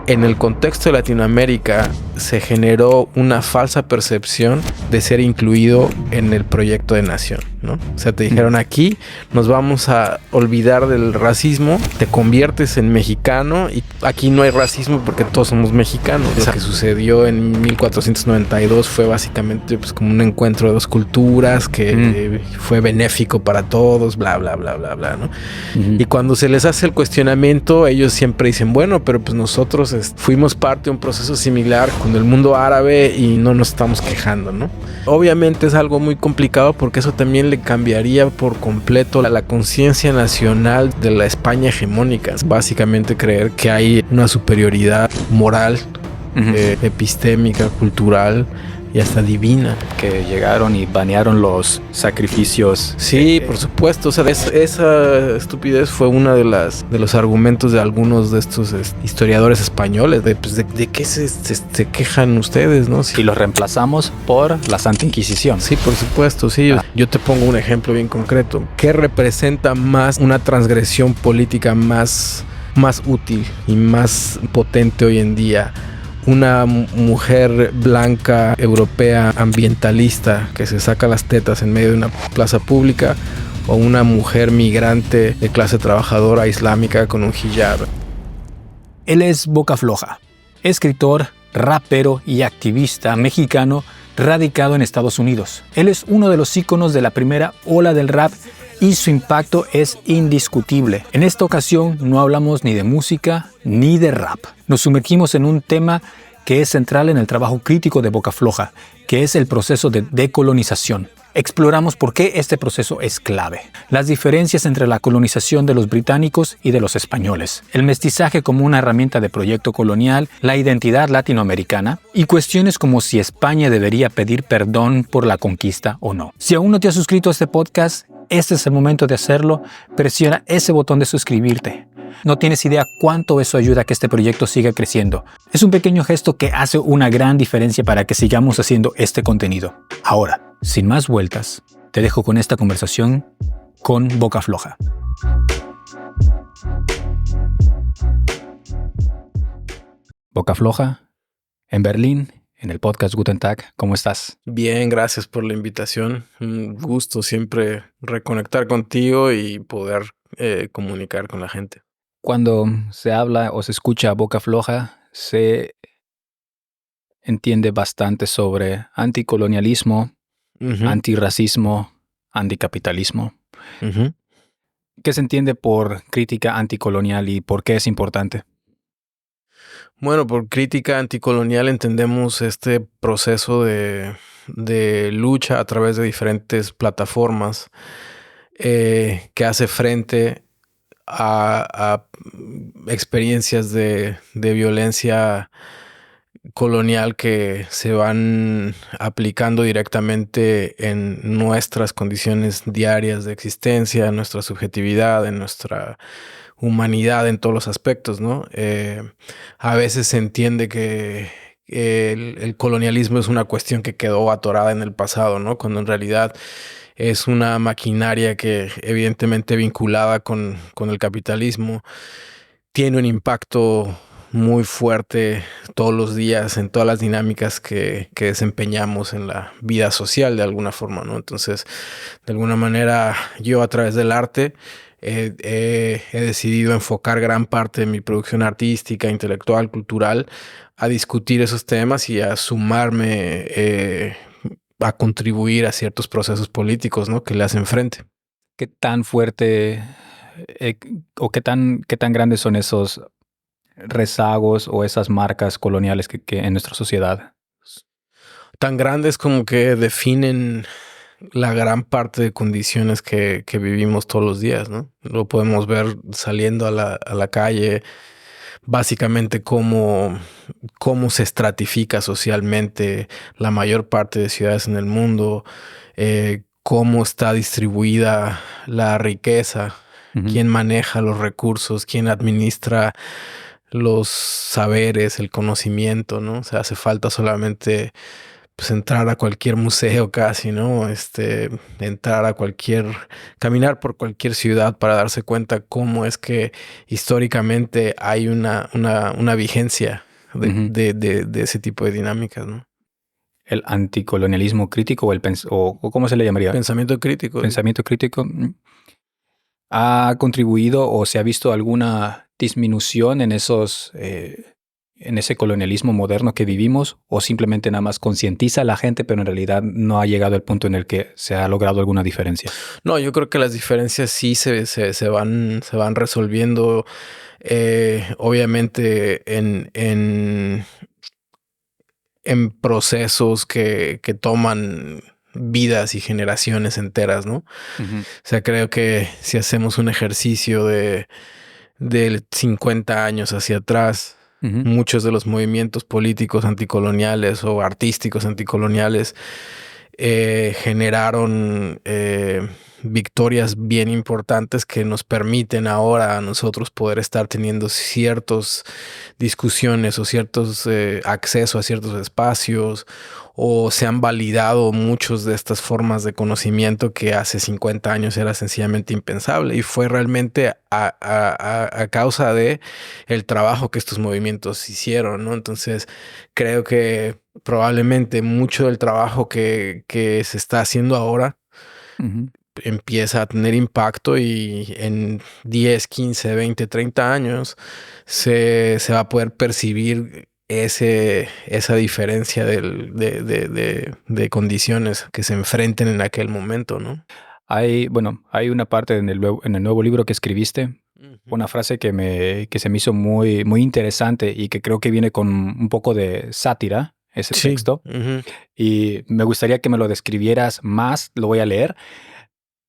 En el contexto de Latinoamérica se generó una falsa percepción de ser incluido en el proyecto de nación, ¿no? O sea, te dijeron, aquí nos vamos a olvidar del racismo, te conviertes en mexicano y aquí no hay racismo porque todos somos mexicanos. Lo que sucedió en 1492 fue básicamente pues, como un encuentro de dos culturas que fue benéfico para todos, bla, bla, bla, bla, bla, ¿no? Y cuando se les hace el cuestionamiento, ellos siempre dicen, bueno, pero pues nosotros fuimos parte de un proceso similar con el mundo árabe y no nos estamos quejando, ¿no? Obviamente es algo muy complicado porque eso también le cambiaría por completo la conciencia nacional de la España hegemónica. Básicamente creer que hay una superioridad moral, epistémica, cultural y hasta divina. Que llegaron y banearon los sacrificios. Sí, por supuesto. O sea, esa estupidez fue una de los argumentos de algunos de estos historiadores españoles. ¿De qué se quejan ustedes, no? Y los reemplazamos por la Santa Inquisición. Sí, por supuesto, sí. Yo te pongo un ejemplo bien concreto. ¿Qué representa más una transgresión política más útil y más potente hoy en día? Una mujer blanca, europea, ambientalista que se saca las tetas en medio de una plaza pública, o una mujer migrante de clase trabajadora islámica con un hijab. Él es Boca Floja, escritor, rapero y activista mexicano radicado en Estados Unidos. Él es uno de los íconos de la primera ola del rap y su impacto es indiscutible. En esta ocasión no hablamos ni de música ni de rap. Nos sumergimos en un tema que es central en el trabajo crítico de Boca Floja, que es el proceso de decolonización. Exploramos por qué este proceso es clave, las diferencias entre la colonización de los británicos y de los españoles, el mestizaje como una herramienta de proyecto colonial, la identidad latinoamericana y cuestiones como si España debería pedir perdón por la conquista o no. Si aún no te has suscrito a este podcast, este es el momento de hacerlo. Presiona ese botón de suscribirte. No tienes idea cuánto eso ayuda a que este proyecto siga creciendo. Es un pequeño gesto que hace una gran diferencia para que sigamos haciendo este contenido. Ahora, sin más vueltas, te dejo con esta conversación con Boca Floja. Boca Floja, en Berlín, en el podcast Guten Tag. ¿Cómo estás? Bien, gracias por la invitación. Un gusto siempre reconectar contigo y poder comunicar con la gente. Cuando se habla o se escucha Boca Floja, se entiende bastante sobre anticolonialismo, antirracismo, anticapitalismo. ¿Qué se entiende por crítica anticolonial y por qué es importante? Bueno, por crítica anticolonial entendemos este proceso de lucha a través de diferentes plataformas que hace frente a experiencias de violencia colonial que se van aplicando directamente en nuestras condiciones diarias de existencia, en nuestra subjetividad, en nuestra humanidad en todos los aspectos, ¿no? A veces se entiende que el colonialismo es una cuestión que quedó atorada en el pasado, ¿no? Cuando en realidad es una maquinaria que evidentemente vinculada con el capitalismo tiene un impacto muy fuerte todos los días en todas las dinámicas que desempeñamos en la vida social de alguna forma, ¿no? Entonces, de alguna manera, yo a través del arte he decidido enfocar gran parte de mi producción artística, intelectual, cultural a discutir esos temas y a sumarme a contribuir a ciertos procesos políticos, ¿no? Que le hacen frente. ¿Qué tan fuerte o qué tan grandes son esos rezagos o esas marcas coloniales que en nuestra sociedad? Tan grandes como que definen la gran parte de condiciones que vivimos todos los días, ¿no? Lo podemos ver saliendo a la calle, básicamente cómo se estratifica socialmente la mayor parte de ciudades en el mundo, cómo está distribuida la riqueza, quién maneja los recursos, quién administra los saberes, el conocimiento, ¿no? O sea, hace falta solamente pues entrar a cualquier museo casi, ¿no? Entrar a caminar por cualquier ciudad para darse cuenta cómo es que históricamente hay una vigencia Ujú. de ese tipo de dinámicas, ¿no? El anticolonialismo crítico o ¿cómo se le llamaría? Pensamiento crítico. Pensamiento crítico. ¿Ha contribuido o se ha visto alguna disminución en en ese colonialismo moderno que vivimos, o simplemente nada más concientiza a la gente, pero en realidad no ha llegado al punto en el que se ha logrado alguna diferencia? No, yo creo que las diferencias sí se van resolviendo, obviamente en procesos que toman vidas y generaciones enteras, ¿no? O Ujú, sea, creo que si hacemos un ejercicio de 50 años hacia atrás, ujú, muchos de los movimientos políticos anticoloniales o artísticos anticoloniales generaron victorias bien importantes que nos permiten ahora a nosotros poder estar teniendo ciertas discusiones o ciertos acceso a ciertos espacios, o se han validado muchos de estas formas de conocimiento que hace 50 años era sencillamente impensable, y fue realmente a causa de el trabajo que estos movimientos hicieron, ¿no? Entonces creo que probablemente mucho del trabajo que se está haciendo ahora ujú. empieza a tener impacto, y en 10, 15, 20, 30 años se va a poder percibir esa diferencia de condiciones que se enfrenten en aquel momento, ¿no? Hay una parte en el nuevo libro que escribiste, Ujú. una frase que se me hizo muy, muy interesante y que creo que viene con un poco de sátira, ese Sí. texto, Ujú. y me gustaría que me lo describieras más. Lo voy a leer.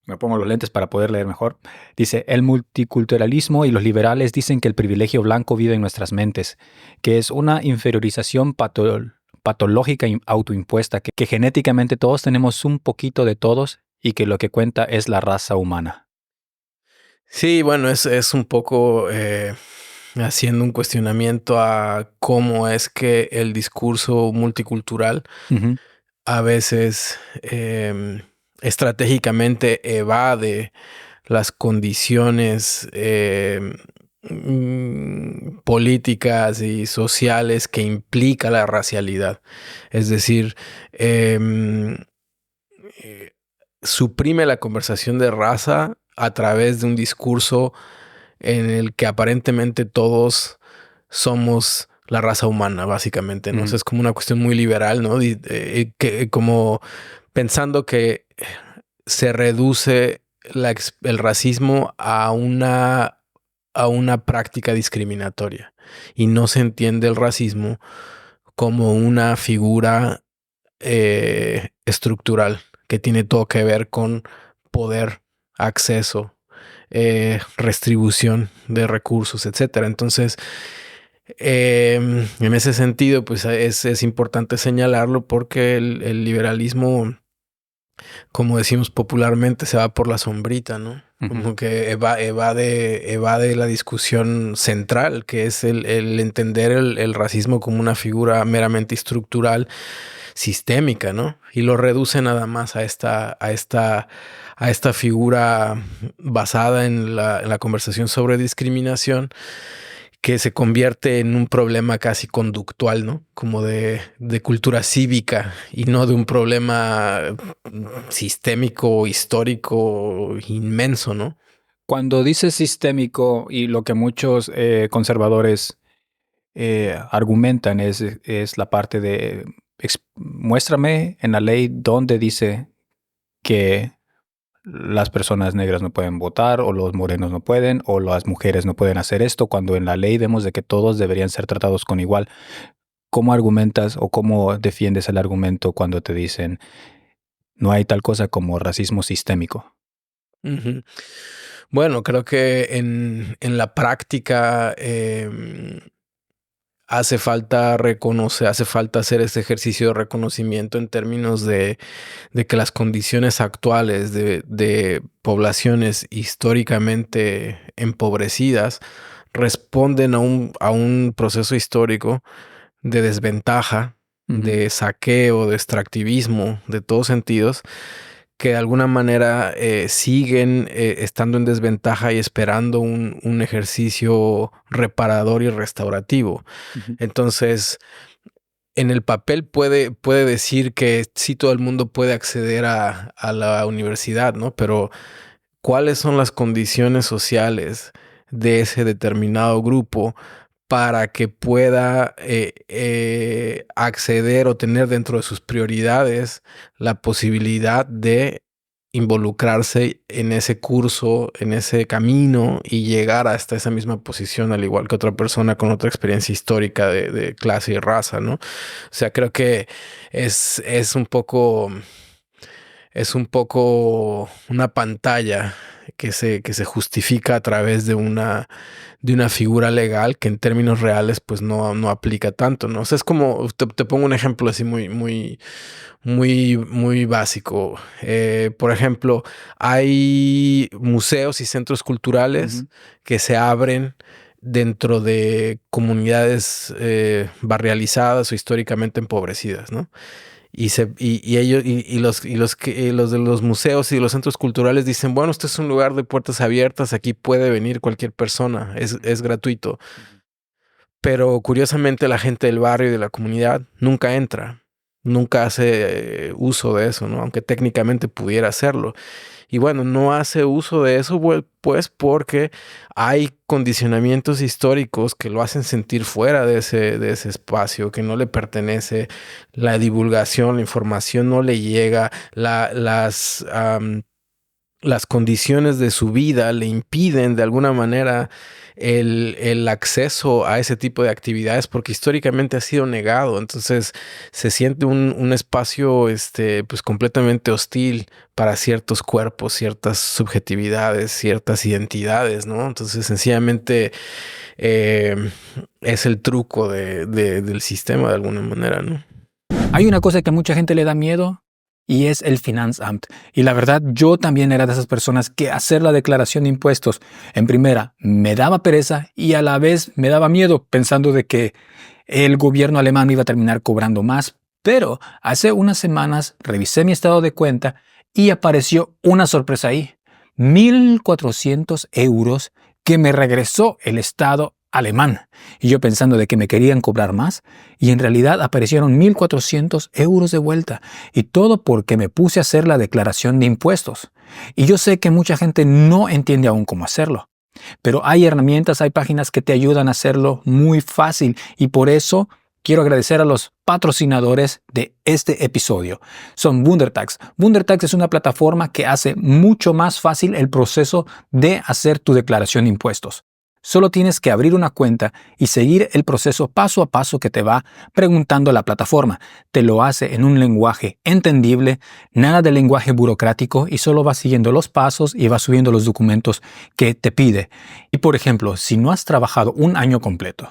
Me pongo los lentes para poder leer mejor. Dice: el multiculturalismo y los liberales dicen que el privilegio blanco vive en nuestras mentes, que es una inferiorización patológica autoimpuesta, que genéticamente todos tenemos un poquito de todos y que lo que cuenta es la raza humana. Sí, bueno, es un poco haciendo un cuestionamiento a cómo es que el discurso multicultural Ujú, a veces estratégicamente evade las condiciones políticas y sociales que implica la racialidad. Es decir, em, eh, suprime la conversación de raza a través de un discurso en el que aparentemente todos somos la raza humana, básicamente, ¿no? O sea, ujú, es como una cuestión muy liberal, ¿no? Que como pensando que se reduce el racismo a una práctica discriminatoria, y no se entiende el racismo como una figura estructural que tiene todo que ver con poder, acceso, restribución de recursos, etcétera. Entonces, en ese sentido, pues es importante señalarlo, porque el liberalismo, como decimos popularmente, se va por la sombrita, ¿no? ujú. Como que evade la discusión central, que es el entender el racismo como una figura meramente estructural, sistémica, ¿no? Y lo reduce nada más a esta figura basada en la conversación sobre discriminación, que se convierte en un problema casi conductual, ¿no? Como de cultura cívica, y no de un problema sistémico, histórico, inmenso, ¿no? Cuando dices sistémico, y lo que muchos conservadores argumentan es la parte de muéstrame en la ley donde dice que las personas negras no pueden votar, o los morenos no pueden, o las mujeres no pueden hacer esto, cuando en la ley vemos de que todos deberían ser tratados con igual. ¿Cómo argumentas o cómo defiendes el argumento cuando te dicen no hay tal cosa como racismo sistémico? Ujú. Bueno, creo que en la práctica hace falta hacer este ejercicio de reconocimiento en términos de que las condiciones actuales de poblaciones históricamente empobrecidas responden a un proceso histórico de desventaja de saqueo, de extractivismo, de todos sentidos, que de alguna manera siguen estando en desventaja y esperando un ejercicio reparador y restaurativo. Entonces, en el papel puede decir que sí todo el mundo puede acceder a la universidad, ¿no? Pero ¿cuáles son las condiciones sociales de ese determinado grupo para que pueda acceder o tener dentro de sus prioridades la posibilidad de involucrarse en ese curso, en ese camino y llegar hasta esa misma posición, al igual que otra persona con otra experiencia histórica de clase y raza, ¿no? O sea, creo que es un poco una pantalla que se justifica a través de una figura legal que en términos reales pues no aplica tanto, ¿no? O sea, es como, te pongo un ejemplo así muy básico. Por ejemplo, hay museos y centros culturales que se abren dentro de comunidades barrializadas o históricamente empobrecidas, ¿no? Los de los museos y los centros culturales dicen, bueno, este es un lugar de puertas abiertas, aquí puede venir cualquier persona, es gratuito. Pero curiosamente la gente del barrio y de la comunidad nunca entra, nunca hace uso de eso, ¿no? Aunque técnicamente pudiera hacerlo. Y bueno, no hace uso de eso, pues porque hay condicionamientos históricos que lo hacen sentir fuera de ese espacio, que no le pertenece, la divulgación, la información no le llega, las condiciones de su vida le impiden de alguna manera el acceso a ese tipo de actividades porque históricamente ha sido negado. Entonces se siente un espacio pues completamente hostil para ciertos cuerpos, ciertas subjetividades, ciertas identidades, ¿no? Entonces sencillamente es el truco del sistema de alguna manera, ¿no? Hay una cosa que a mucha gente le da miedo y es el Finanzamt. Y la verdad, yo también era de esas personas que hacer la declaración de impuestos, en primera, me daba pereza y a la vez me daba miedo pensando de que el gobierno alemán me iba a terminar cobrando más. Pero hace unas semanas revisé mi estado de cuenta y apareció una sorpresa ahí. 1.400 euros que me regresó el Estado alemán. Y yo pensando de que me querían cobrar más y en realidad aparecieron 1.400 euros de vuelta. Y todo porque me puse a hacer la declaración de impuestos. Y yo sé que mucha gente no entiende aún cómo hacerlo. Pero hay herramientas, hay páginas que te ayudan a hacerlo muy fácil y por eso quiero agradecer a los patrocinadores de este episodio. Son WunderTax. WunderTax es una plataforma que hace mucho más fácil el proceso de hacer tu declaración de impuestos. Solo tienes que abrir una cuenta y seguir el proceso paso a paso que te va preguntando la plataforma. Te lo hace en un lenguaje entendible, nada de lenguaje burocrático y solo vas siguiendo los pasos y vas subiendo los documentos que te pide. Y por ejemplo, si no has trabajado un año completo,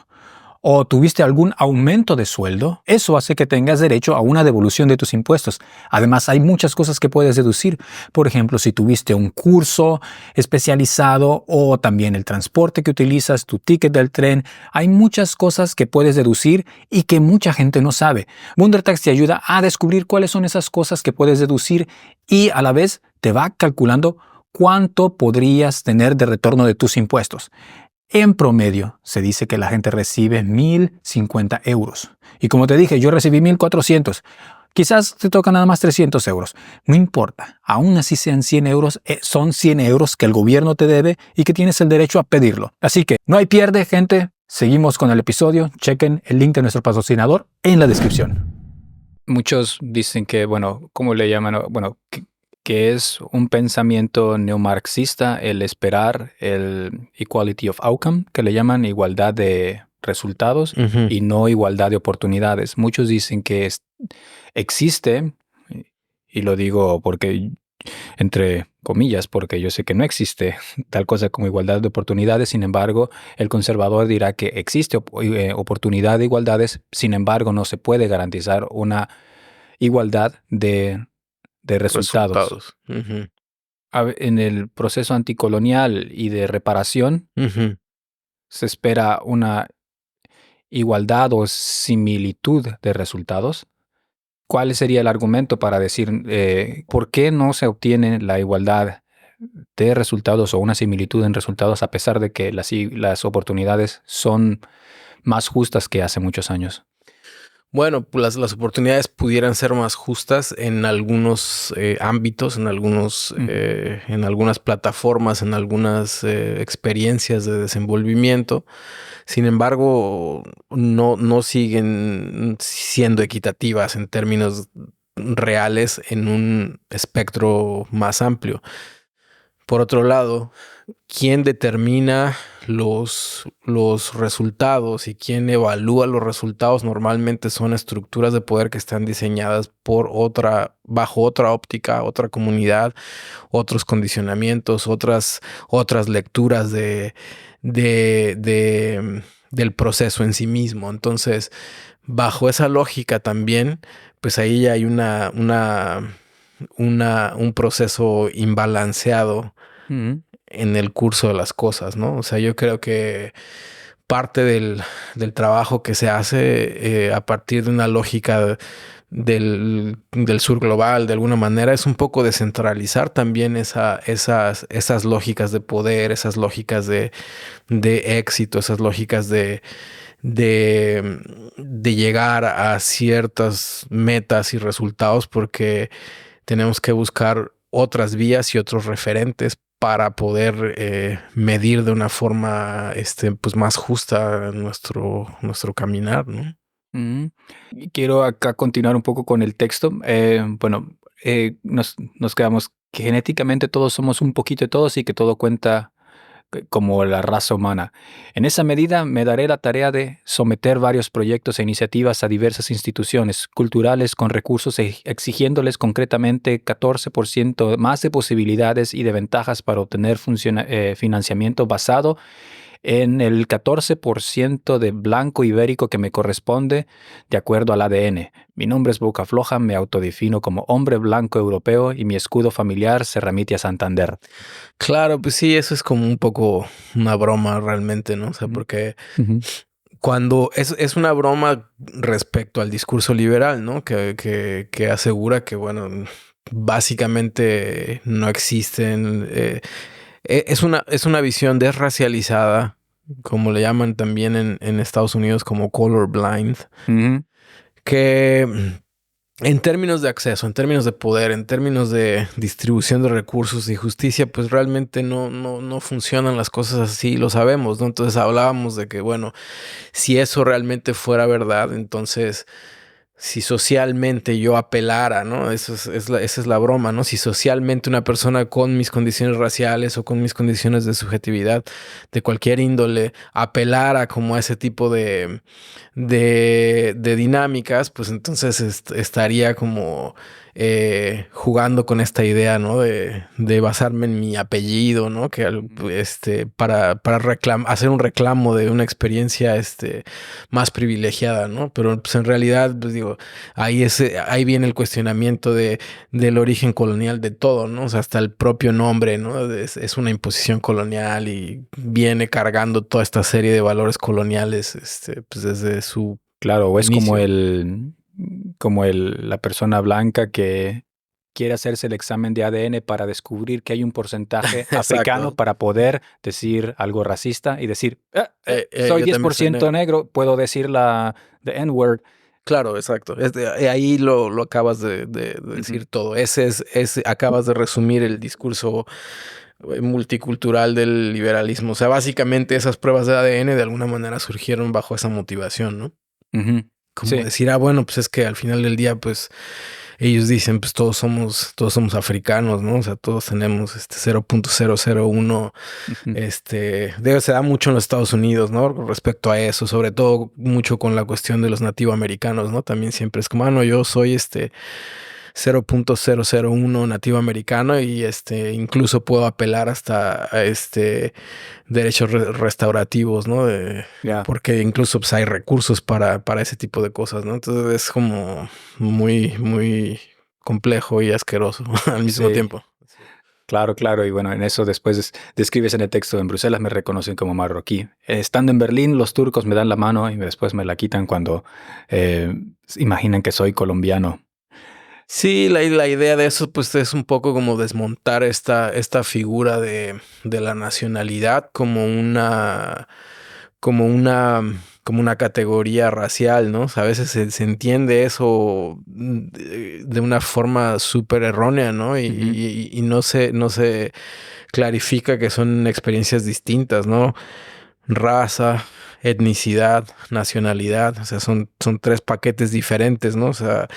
o tuviste algún aumento de sueldo, eso hace que tengas derecho a una devolución de tus impuestos. Además, hay muchas cosas que puedes deducir. Por ejemplo, si tuviste un curso especializado o también el transporte que utilizas, tu ticket del tren, hay muchas cosas que puedes deducir y que mucha gente no sabe. WunderTax te ayuda a descubrir cuáles son esas cosas que puedes deducir y a la vez te va calculando cuánto podrías tener de retorno de tus impuestos. En promedio, se dice que la gente recibe 1.050 euros. Y como te dije, yo recibí 1.400. Quizás te toca nada más 300 euros. No importa. Aún así sean 100 euros, son 100 euros que el gobierno te debe y que tienes el derecho a pedirlo. Así que no hay pierde, gente. Seguimos con el episodio. Chequen el link de nuestro patrocinador en la descripción. Muchos dicen que, ¿cómo le llaman? Que es un pensamiento neomarxista el esperar el equality of outcome, que le llaman igualdad de resultados y no igualdad de oportunidades. Muchos dicen que existe, y lo digo porque entre comillas, porque yo sé que no existe tal cosa como igualdad de oportunidades. Sin embargo, el conservador dirá que existe oportunidad de igualdades, sin embargo, no se puede garantizar una igualdad de resultados. En el proceso anticolonial y de reparación se espera una igualdad o similitud de resultados, ¿cuál sería el argumento para decir por qué no se obtiene la igualdad de resultados o una similitud en resultados a pesar de que las oportunidades son más justas que hace muchos años? Bueno, pues las oportunidades pudieran ser más justas en algunos ámbitos, en algunas plataformas, en algunas experiencias de desenvolvimiento. Sin embargo, no siguen siendo equitativas en términos reales en un espectro más amplio. Por otro lado, ¿quién determina los resultados y quién evalúa los resultados? Normalmente son estructuras de poder que están diseñadas bajo otra óptica, otra comunidad, otros condicionamientos, otras lecturas del proceso en sí mismo. Entonces, bajo esa lógica también, pues ahí ya hay un proceso imbalanceado en el curso de las cosas, ¿no? O sea, yo creo que parte del trabajo que se hace a partir de una lógica del sur global, de alguna manera, es un poco descentralizar también esas lógicas de poder, esas lógicas de éxito, esas lógicas de llegar a ciertas metas y resultados, porque tenemos que buscar otras vías y otros referentes para poder medir de una forma pues más justa nuestro caminar, ¿no? Y quiero acá continuar un poco con el texto. Nos quedamos que genéticamente todos somos un poquito de todos y que todo cuenta como la raza humana. En esa medida me daré la tarea de someter varios proyectos e iniciativas a diversas instituciones culturales con recursos exigiéndoles concretamente 14% más de posibilidades y de ventajas para obtener financiamiento basado en el 14% de blanco ibérico que me corresponde de acuerdo al ADN. Mi nombre es Bocafloja, me autodefino como hombre blanco europeo y mi escudo familiar se remite a Santander. Claro, pues sí, eso es como un poco una broma realmente, ¿no? O sea, porque cuando es una broma respecto al discurso liberal, ¿no? Que asegura que, bueno, básicamente no existen... es una visión desracializada, como le llaman también en Estados Unidos como colorblind, que en términos de acceso, en términos de poder, en términos de distribución de recursos y justicia, pues realmente no funcionan las cosas así, lo sabemos, ¿no? Entonces hablábamos de que, bueno, si eso realmente fuera verdad, entonces... Si socialmente yo apelara, ¿no? Esa es la broma, ¿no? Si socialmente una persona con mis condiciones raciales o con mis condiciones de subjetividad de cualquier índole apelara como a ese tipo de dinámicas, pues entonces estaría como jugando con esta idea, ¿no? De basarme en mi apellido, ¿no? Que para hacer un reclamo de una experiencia más privilegiada, ¿no? Pero pues en realidad, pues digo, ahí viene el cuestionamiento del origen colonial de todo, ¿no? O sea, hasta el propio nombre, ¿no? Es una imposición colonial y viene cargando toda esta serie de valores coloniales, pues desde su claro, o es inicio. como la persona blanca que quiere hacerse el examen de ADN para descubrir que hay un porcentaje africano para poder decir algo racista y decir, soy 10% negro, puedo decir la the N-word. Claro, exacto. Ahí lo acabas de decir todo. Acabas de resumir el discurso multicultural del liberalismo. O sea, básicamente esas pruebas de ADN de alguna manera surgieron bajo esa motivación, ¿no? Como decir, bueno, pues es que al final del día, pues ellos dicen, pues todos somos africanos, ¿no? O sea, todos tenemos 0.001. Se da mucho en los Estados Unidos, ¿no? Respecto a eso, sobre todo mucho con la cuestión de los nativoamericanos, ¿no? También siempre es como, no, yo soy 0.001 nativo americano y incluso puedo apelar hasta a derechos restaurativos, ¿no? Porque incluso pues, hay recursos para ese tipo de cosas, ¿no? Entonces es como muy, muy complejo y asqueroso al mismo tiempo. Claro, claro. Y bueno, en eso después describes en el texto, en Bruselas me reconocen como marroquí. Estando en Berlín, los turcos me dan la mano y después me la quitan cuando eh, imaginan que soy colombiano. Sí, la idea de eso pues es un poco como desmontar esta figura de la nacionalidad como una, como una categoría racial, ¿no? O sea, a veces se entiende eso de una forma súper errónea, ¿no? Ujú. Y no se clarifica que son experiencias distintas, ¿no? Raza, etnicidad, nacionalidad, o sea, son tres paquetes diferentes, ¿no? O sea,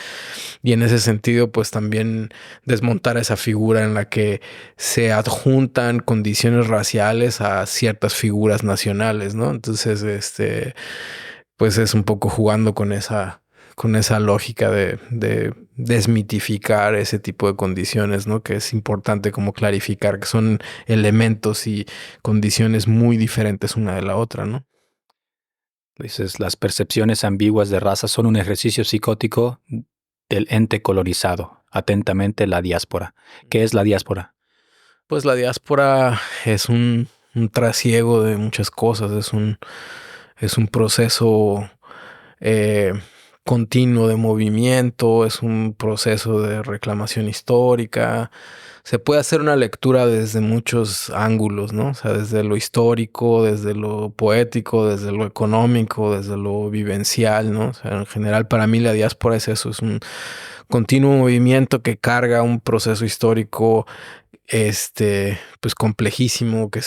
y en ese sentido, pues también desmontar esa figura en la que se adjuntan condiciones raciales a ciertas figuras nacionales, ¿no? Entonces, pues es un poco jugando con esa lógica de desmitificar ese tipo de condiciones, ¿no? Que es importante como clarificar que son elementos y condiciones muy diferentes una de la otra, ¿no? Dices, las percepciones ambiguas de raza son un ejercicio psicótico del ente colonizado. Atentamente, la diáspora. ¿Qué es la diáspora? Pues la diáspora es un trasiego de muchas cosas, es un proceso eh, continuo de movimiento, es un proceso de reclamación histórica. Se puede hacer una lectura desde muchos ángulos, ¿no? O sea, desde lo histórico, desde lo poético, desde lo económico, desde lo vivencial, ¿no? O sea, en general para mí la diáspora es eso, es un continuo movimiento que carga un proceso histórico pues complejísimo que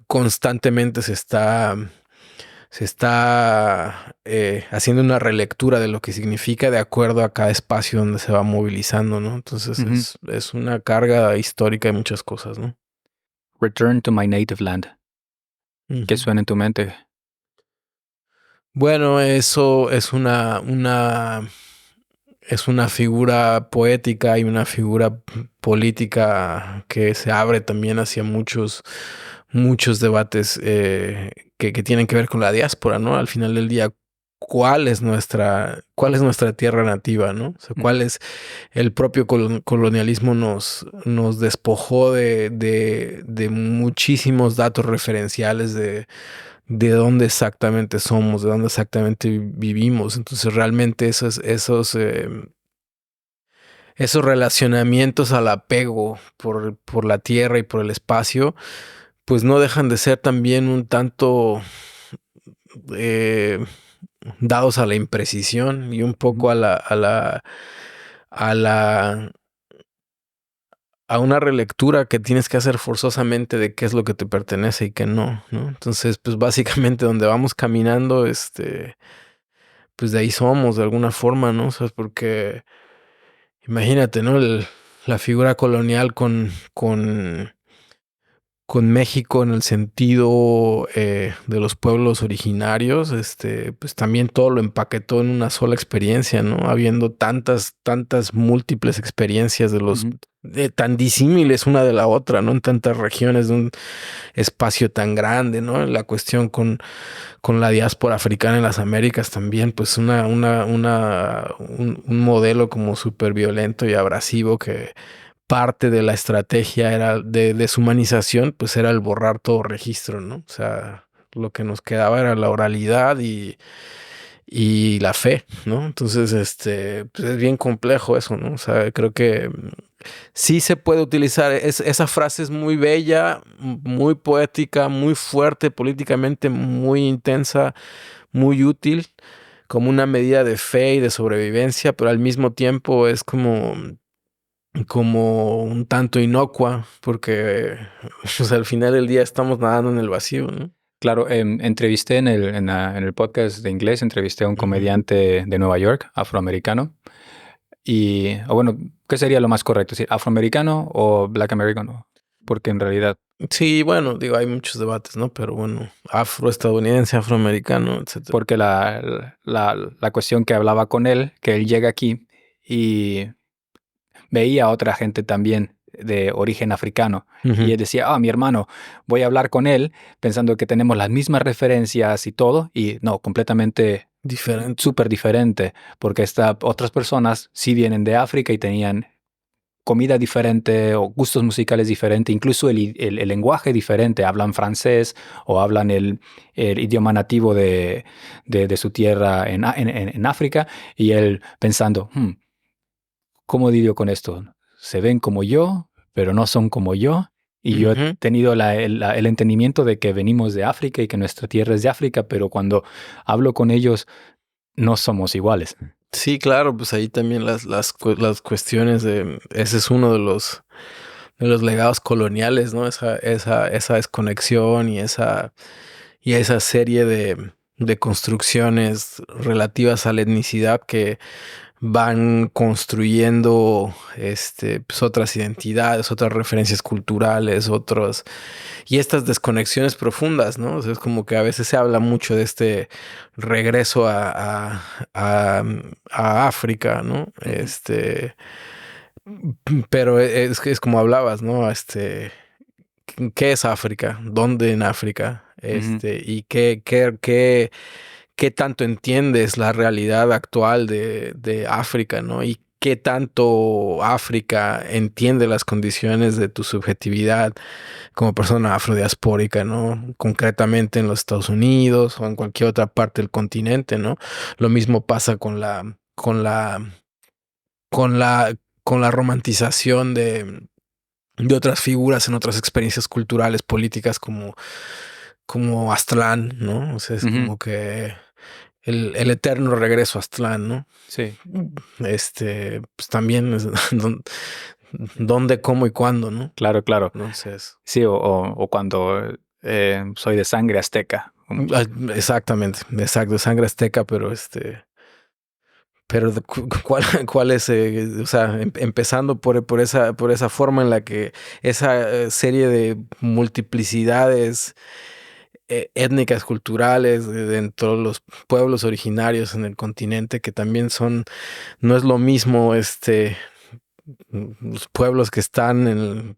constantemente se está haciendo una relectura de lo que significa de acuerdo a cada espacio donde se va movilizando, ¿no? Entonces Ujú. es una carga histórica de muchas cosas, ¿no? Return to my native land. ¿Qué Ujú. suena en tu mente? Bueno, eso es una figura poética y una figura política que se abre también hacia muchos debates que tienen que ver con la diáspora, ¿no? Al final del día, cuál es nuestra tierra nativa, ¿no? O sea, Ujú. cuál es el propio colonialismo nos despojó de muchísimos datos referenciales de dónde exactamente somos, de dónde exactamente vivimos. Entonces, realmente esos relacionamientos al apego por la tierra y por el espacio, pues no dejan de ser también un tanto eh, dados a la imprecisión y un Ujú. poco a la a una relectura que tienes que hacer forzosamente de qué es lo que te pertenece y qué no, ¿no? Entonces, pues básicamente donde vamos caminando, pues de ahí somos de alguna forma, ¿no? O sea, porque imagínate, ¿no? La figura colonial con México en el sentido de los pueblos originarios, pues también todo lo empaquetó en una sola experiencia, ¿no? Habiendo tantas múltiples experiencias Ujú. tan disímiles una de la otra, ¿no? En tantas regiones de un espacio tan grande, ¿no? La cuestión con la diáspora africana en las Américas también, pues un modelo como súper violento y abrasivo que parte de la estrategia era de deshumanización, pues era el borrar todo registro, ¿no? O sea, lo que nos quedaba era la oralidad y la fe, ¿no? Entonces, pues es bien complejo eso, ¿no? O sea, creo que sí se puede utilizar, esa frase es muy bella, muy poética, muy fuerte, políticamente muy intensa, muy útil, como una medida de fe y de sobrevivencia, pero al mismo tiempo es como un tanto inocua, porque pues, al final del día estamos nadando en el vacío, ¿no? Claro, entrevisté en el podcast de inglés, entrevisté a un Ujú. comediante de Nueva York, afroamericano. O bueno, ¿qué sería lo más correcto? ¿Decir afroamericano o black americano? Porque en realidad, Sí, bueno, digo, hay muchos debates, ¿no? Pero bueno, afroestadounidense, afroamericano, etcétera. porque la cuestión que hablaba con él, que él llega aquí y veía a otra gente también de origen africano. Y Ujú. él decía, mi hermano, voy a hablar con él pensando que tenemos las mismas referencias y todo, y no, completamente Diferente. súper diferente, porque otras personas sí vienen de África y tenían comida diferente o gustos musicales diferentes, incluso el lenguaje diferente. Hablan francés o hablan el idioma nativo de su tierra en África, y él pensando, ¿cómo lidio con esto? Se ven como yo, pero no son como yo. Y yo he Ujú. tenido el entendimiento de que venimos de África y que nuestra tierra es de África, pero cuando hablo con ellos no somos iguales. Sí, claro, pues ahí también las cuestiones de, ese es uno de los legados coloniales, ¿no? Esa desconexión y esa serie de construcciones relativas a la etnicidad que van construyendo pues otras identidades, otras referencias culturales, otros, y estas desconexiones profundas, ¿no? O sea, es como que a veces se habla mucho de este regreso a África, ¿no? Ujú, Pero es como hablabas, ¿no? ¿Qué es África? ¿Dónde en África? ujú. Y qué tanto entiendes la realidad actual de África, ¿no? Y qué tanto África entiende las condiciones de tu subjetividad como persona afrodiaspórica, ¿no? Concretamente en los Estados Unidos o en cualquier otra parte del continente, ¿no? Lo mismo pasa con la, con la romantización de otras figuras en otras experiencias culturales, políticas como Aztlán, ¿no? O sea, es Ujú, como que el eterno regreso a Aztlán, ¿no? sí, Pues también es dónde, cómo y cuándo, ¿no? claro, claro. Entonces, Sí, o cuando soy de sangre azteca. ah, exactamente, exacto, sangre azteca, pero cuál es, o sea, empezando por esa forma en la que esa serie de multiplicidades étnicas, culturales, dentro de los pueblos originarios en el continente, que también no es lo mismo, los pueblos que están en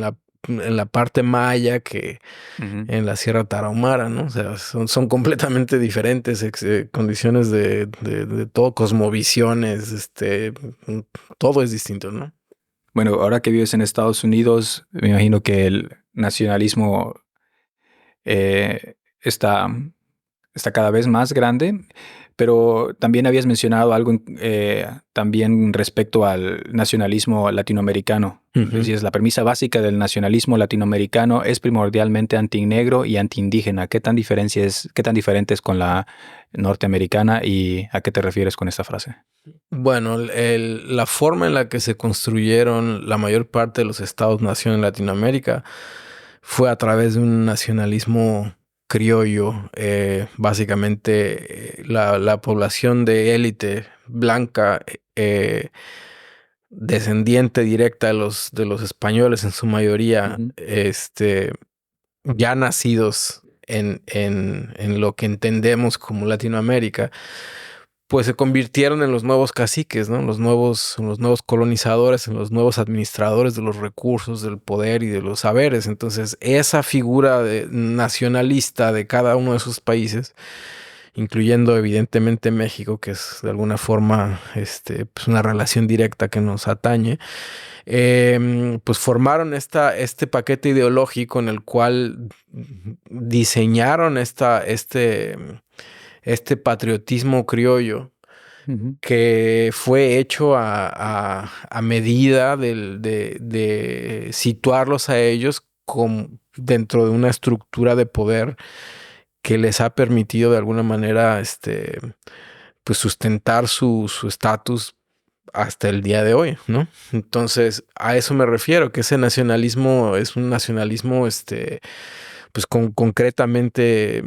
la parte maya que Ujú. en la Sierra Tarahumara, ¿no? O sea, son completamente diferentes condiciones de todo, cosmovisiones, todo es distinto, ¿no? Bueno, ahora que vives en Estados Unidos, me imagino que el nacionalismo está cada vez más grande, pero también habías mencionado algo también respecto al nacionalismo latinoamericano. Ujú. Decías, la premisa básica del nacionalismo latinoamericano es primordialmente antinegro y antiindígena. Qué tan diferente es con la norteamericana, y a qué te refieres con esta frase? Bueno, la forma en la que se construyeron la mayor parte de los estados-nación en Latinoamérica fue a través de un nacionalismo criollo. Básicamente, la población de élite blanca, descendiente directa de los españoles en su mayoría, Ujú, ya nacidos en lo que entendemos como Latinoamérica, pues se convirtieron en los nuevos caciques, ¿no? En los nuevos colonizadores, en los nuevos administradores de los recursos, del poder y de los saberes. Entonces, esa figura nacionalista de cada uno de esos países, incluyendo evidentemente México, que es de alguna forma pues una relación directa que nos atañe, pues formaron este paquete ideológico en el cual diseñaron este patriotismo criollo ujú, que fue hecho a medida de situarlos a ellos dentro de una estructura de poder que les ha permitido de alguna manera pues sustentar su estatus hasta el día de hoy, ¿no? Entonces, a eso me refiero, que ese nacionalismo es un nacionalismo, pues concretamente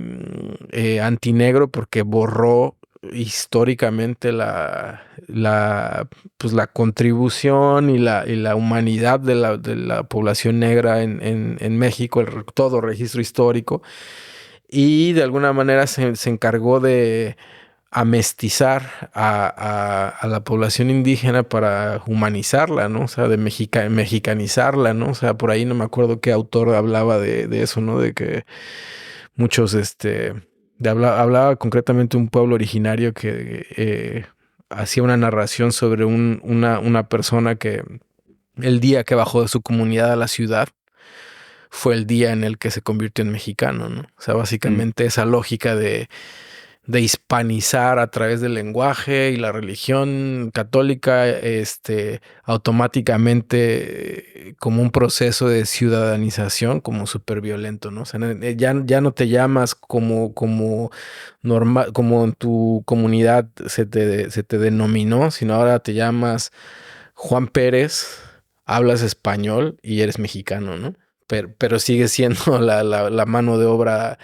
antinegro, porque borró históricamente pues la contribución y la humanidad de la población negra en México, todo registro histórico, y de alguna manera se encargó de amestizar a la población indígena para humanizarla, ¿no? O sea, de mexicanizarla, ¿no? O sea, por ahí no me acuerdo qué autor hablaba de eso, ¿no? De que muchos, hablaba concretamente un pueblo originario que hacía una narración sobre una persona el día que bajó de su comunidad a la ciudad fue el día en el que se convirtió en mexicano, ¿no? O sea, básicamente esa lógica de hispanizar a través del lenguaje y la religión católica, automáticamente como un proceso de ciudadanización, como súper violento, ¿no? O sea, ya no te llamas como normal, como en tu comunidad se te denominó, sino ahora te llamas Juan Pérez, hablas español y eres mexicano, ¿no? Pero sigue siendo la mano de obra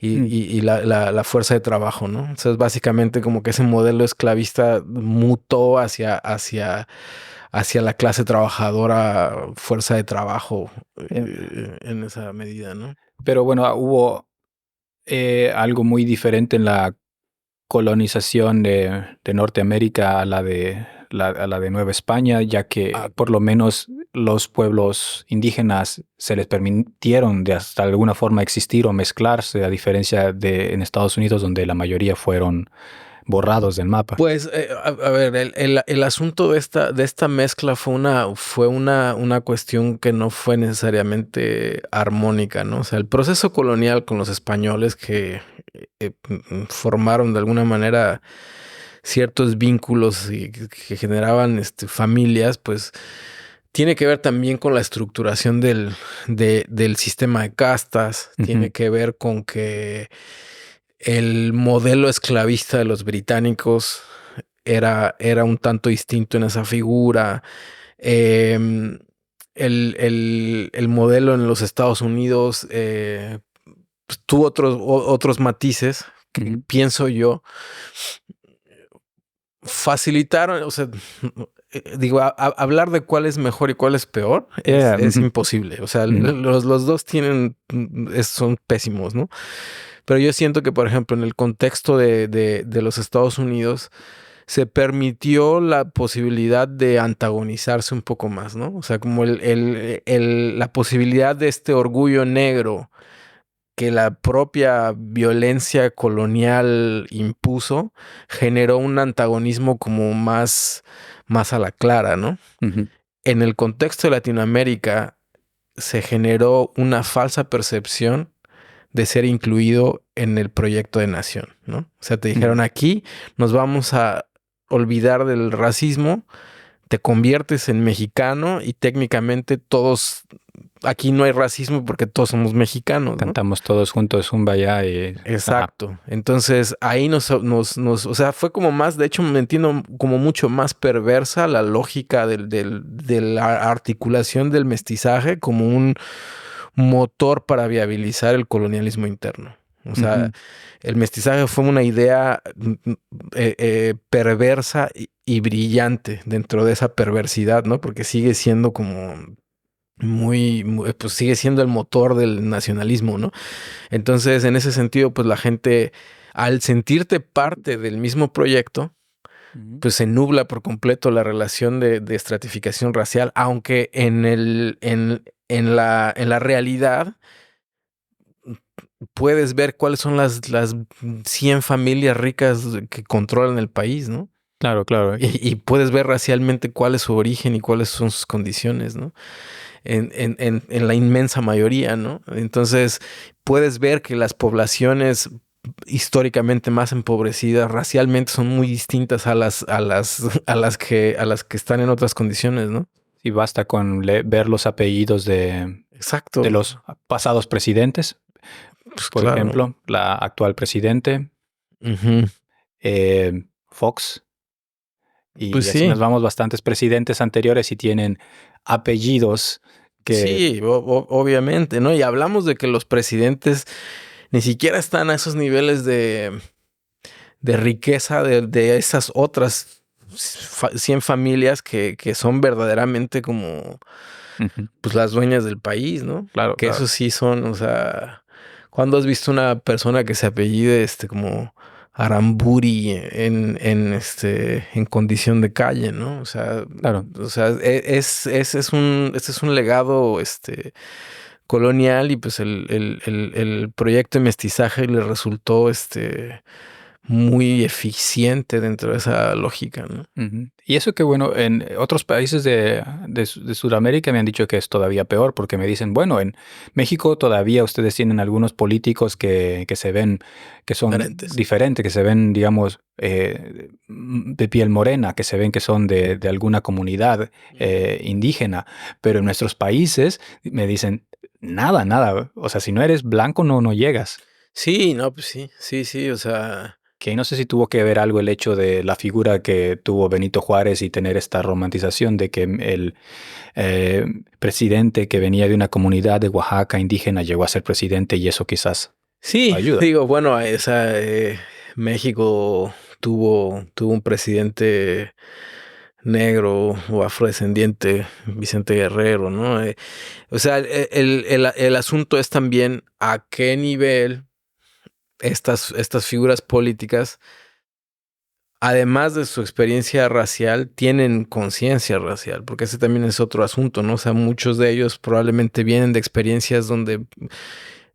y la fuerza de trabajo, ¿no? Entonces, básicamente como que ese modelo esclavista mutó hacia la clase trabajadora, fuerza de trabajo, en esa medida, ¿no? Pero bueno, hubo algo muy diferente en la colonización de Norteamérica a la de Nueva España, ya que por lo menos los pueblos indígenas se les permitieron de hasta alguna forma existir o mezclarse, a diferencia de en Estados Unidos, donde la mayoría fueron borrados del mapa. Pues, a ver, el asunto de esta mezcla fue una cuestión que no fue necesariamente armónica, ¿no? O sea, el proceso colonial con los españoles que formaron de alguna manera ciertos vínculos y que generaban familias, pues tiene que ver también con la estructuración del sistema de castas, tiene que ver con que el modelo esclavista de los británicos era un tanto distinto en esa figura. El modelo en los Estados Unidos pues, tuvo otros matices que pienso yo facilitaron, o sea, digo, hablar de cuál es mejor y cuál es peor es imposible. O sea, los dos son pésimos, ¿no? Pero yo siento que, por ejemplo, en el contexto de los Estados Unidos se permitió la posibilidad de antagonizarse un poco más, ¿no? O sea, como la posibilidad de este orgullo negro que la propia violencia colonial impuso, generó un antagonismo como más a la clara, ¿no? En el contexto de Latinoamérica se generó una falsa percepción de ser incluido en el proyecto de nación, ¿no? O sea, te dijeron aquí nos vamos a olvidar del racismo, te conviertes en mexicano y técnicamente todos, aquí no hay racismo porque todos somos mexicanos, ¿no? Cantamos todos juntos Zumba ya y... Exacto. Ajá. Entonces ahí o sea, fue como más, de hecho me entiendo como mucho más perversa la lógica de la articulación del mestizaje como un motor para viabilizar el colonialismo interno. O sea, el mestizaje fue una idea perversa y brillante dentro de esa perversidad, ¿no? Porque sigue siendo como pues sigue siendo el motor del nacionalismo, ¿no? Entonces, en ese sentido, pues la gente, al sentirte parte del mismo proyecto, pues se nubla por completo la relación de estratificación racial, aunque en la realidad puedes ver cuáles son las 100 familias ricas que controlan el país, ¿no? Claro, claro. Y puedes ver racialmente cuál es su origen y cuáles son sus condiciones, ¿no? En la inmensa mayoría, ¿no? Entonces puedes ver que las poblaciones históricamente más empobrecidas racialmente son muy distintas a las que están en otras condiciones, ¿no? Y basta con ver los apellidos Exacto. de los pasados presidentes. Pues por claro. ejemplo, la actual presidente, Fox. Y pues así sí. nos vamos bastantes presidentes anteriores y tienen apellidos que... Sí, obviamente, ¿no? Y hablamos de que los presidentes ni siquiera están a esos niveles de riqueza de esas otras 100 familias que son verdaderamente como pues las dueñas del país, ¿no? Claro, que claro. Eso sí son, o sea, ¿cuándo has visto una persona que se apellide como Aramburi en condición de calle, ¿no? O sea, claro. O sea, este es un legado colonial y pues el proyecto de mestizaje le resultó muy eficiente dentro de esa lógica, ¿no? Ujú. Y eso que bueno, en otros países de Sudamérica me han dicho que es todavía peor, porque me dicen, bueno, en México todavía ustedes tienen algunos políticos que se ven, que son Diferentes. diferentes, que se ven, digamos, de piel morena, que se ven que son de alguna comunidad indígena, pero en nuestros países me dicen, nada, nada, o sea, si no eres blanco no llegas. Sí, no, pues sí, o sea, Que no sé si tuvo que ver algo el hecho de la figura que tuvo Benito Juárez y tener esta romantización de que el eh, presidente que venía de una comunidad de Oaxaca indígena llegó a ser presidente y eso quizás sí, ayuda. digo, bueno, México tuvo un presidente negro o afrodescendiente, Vicente Guerrero, ¿no? O sea, el asunto es también a qué nivel estas figuras políticas, además de su experiencia racial, tienen conciencia racial, porque ese también es otro asunto, ¿no? O sea, muchos de ellos probablemente vienen de experiencias donde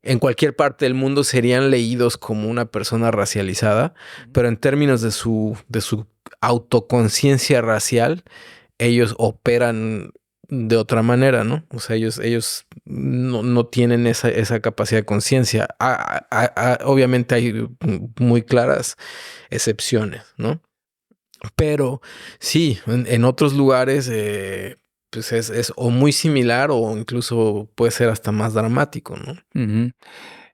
en cualquier parte del mundo serían leídos como una persona racializada, pero en términos de su autoconciencia racial, ellos operan de otra manera, ¿no? O sea, ellos no tienen esa capacidad de conciencia. Obviamente hay muy claras excepciones, ¿no? Pero sí, en otros lugares pues es o muy similar o incluso puede ser hasta más dramático, ¿no? Ujú.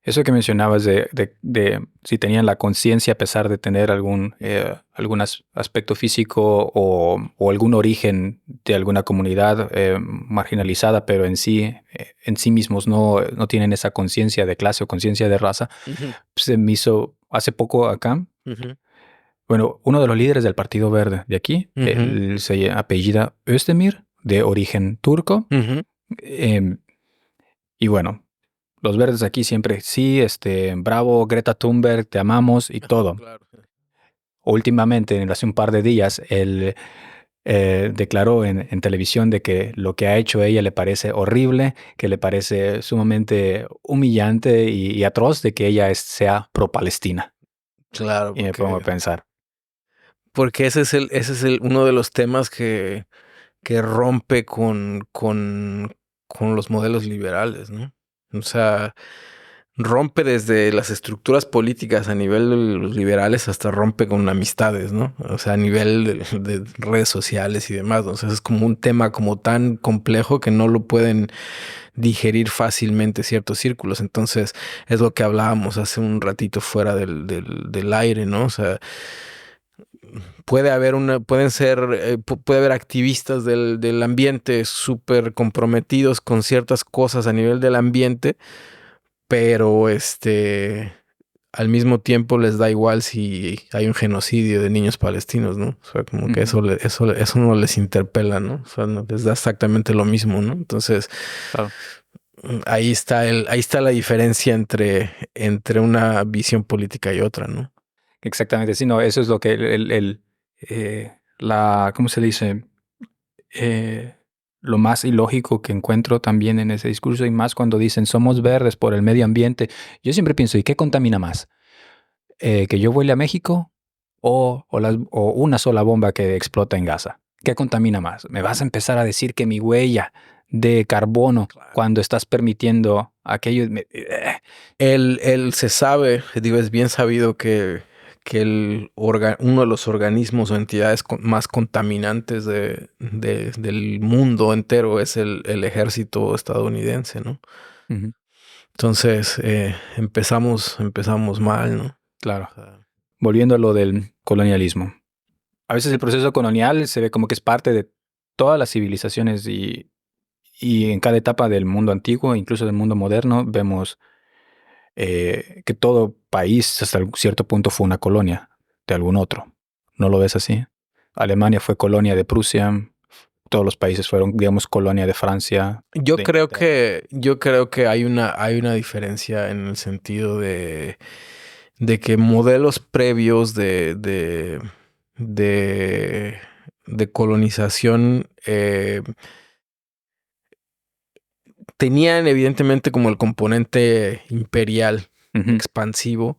Eso que mencionabas de si tenían la conciencia a pesar de tener algún aspecto físico o algún origen de alguna comunidad marginalizada, pero en sí mismos no tienen esa conciencia de clase o conciencia de raza, Ujú, se me hizo hace poco acá. ujú, Bueno, uno de los líderes del Partido Verde de aquí, ujú, él se apellida Özdemir, de origen turco. ujú. em, y bueno, los verdes aquí siempre, sí, bravo, Greta Thunberg, te amamos y todo. Claro. Últimamente, hace un par de días, él declaró en televisión de que lo que ha hecho ella le parece horrible, que le parece sumamente humillante y atroz de que ella sea pro-Palestina. Claro, Y me pongo a pensar. porque ese es uno de los temas que rompe con los modelos liberales, ¿no? O sea, rompe desde las estructuras políticas a nivel de los liberales hasta rompe con amistades, ¿no? O sea, a nivel de redes sociales y demás, ¿no? O sea, es como un tema como tan complejo que no lo pueden digerir fácilmente ciertos círculos. Entonces, es lo que hablábamos hace un ratito fuera del aire, ¿no? O sea, puede haber activistas del ambiente súper comprometidos con ciertas cosas a nivel del ambiente, pero al mismo tiempo les da igual si hay un genocidio de niños palestinos, ¿no? O sea, como que Ujú, eso no les interpela, ¿no? O sea, les da exactamente lo mismo, ¿no? Entonces, claro. ahí está la diferencia entre una visión política y otra, ¿no? Exactamente, sí, no, eso es lo que ¿cómo se dice? Eh, lo más ilógico que encuentro también en ese discurso y más cuando dicen somos verdes por el medio ambiente. Yo siempre pienso, ¿y qué contamina más? ¿Que yo vuele a México o una sola bomba que explota en Gaza? ¿Qué contamina más? ¿Me vas a empezar a decir que mi huella de carbono Claro. cuando estás permitiendo aquello? Él se sabe, digo, es bien sabido que uno de los organismos o entidades más contaminantes del mundo entero es el ejército estadounidense, ¿no? Ujú, Entonces, empezamos mal, ¿no? claro. O sea, Volviendo a lo del colonialismo. A veces el proceso colonial se ve como que es parte de todas las civilizaciones y en cada etapa del mundo antiguo, incluso del mundo moderno, vemos que todo país hasta cierto punto fue una colonia de algún otro. ¿No lo ves así? Alemania fue colonia de Prusia, todos los países fueron, digamos, colonia de Francia, de Inglaterra. yo creo que hay una diferencia en el sentido de que modelos previos de, de colonización tenían evidentemente como el componente imperial Ujú, expansivo,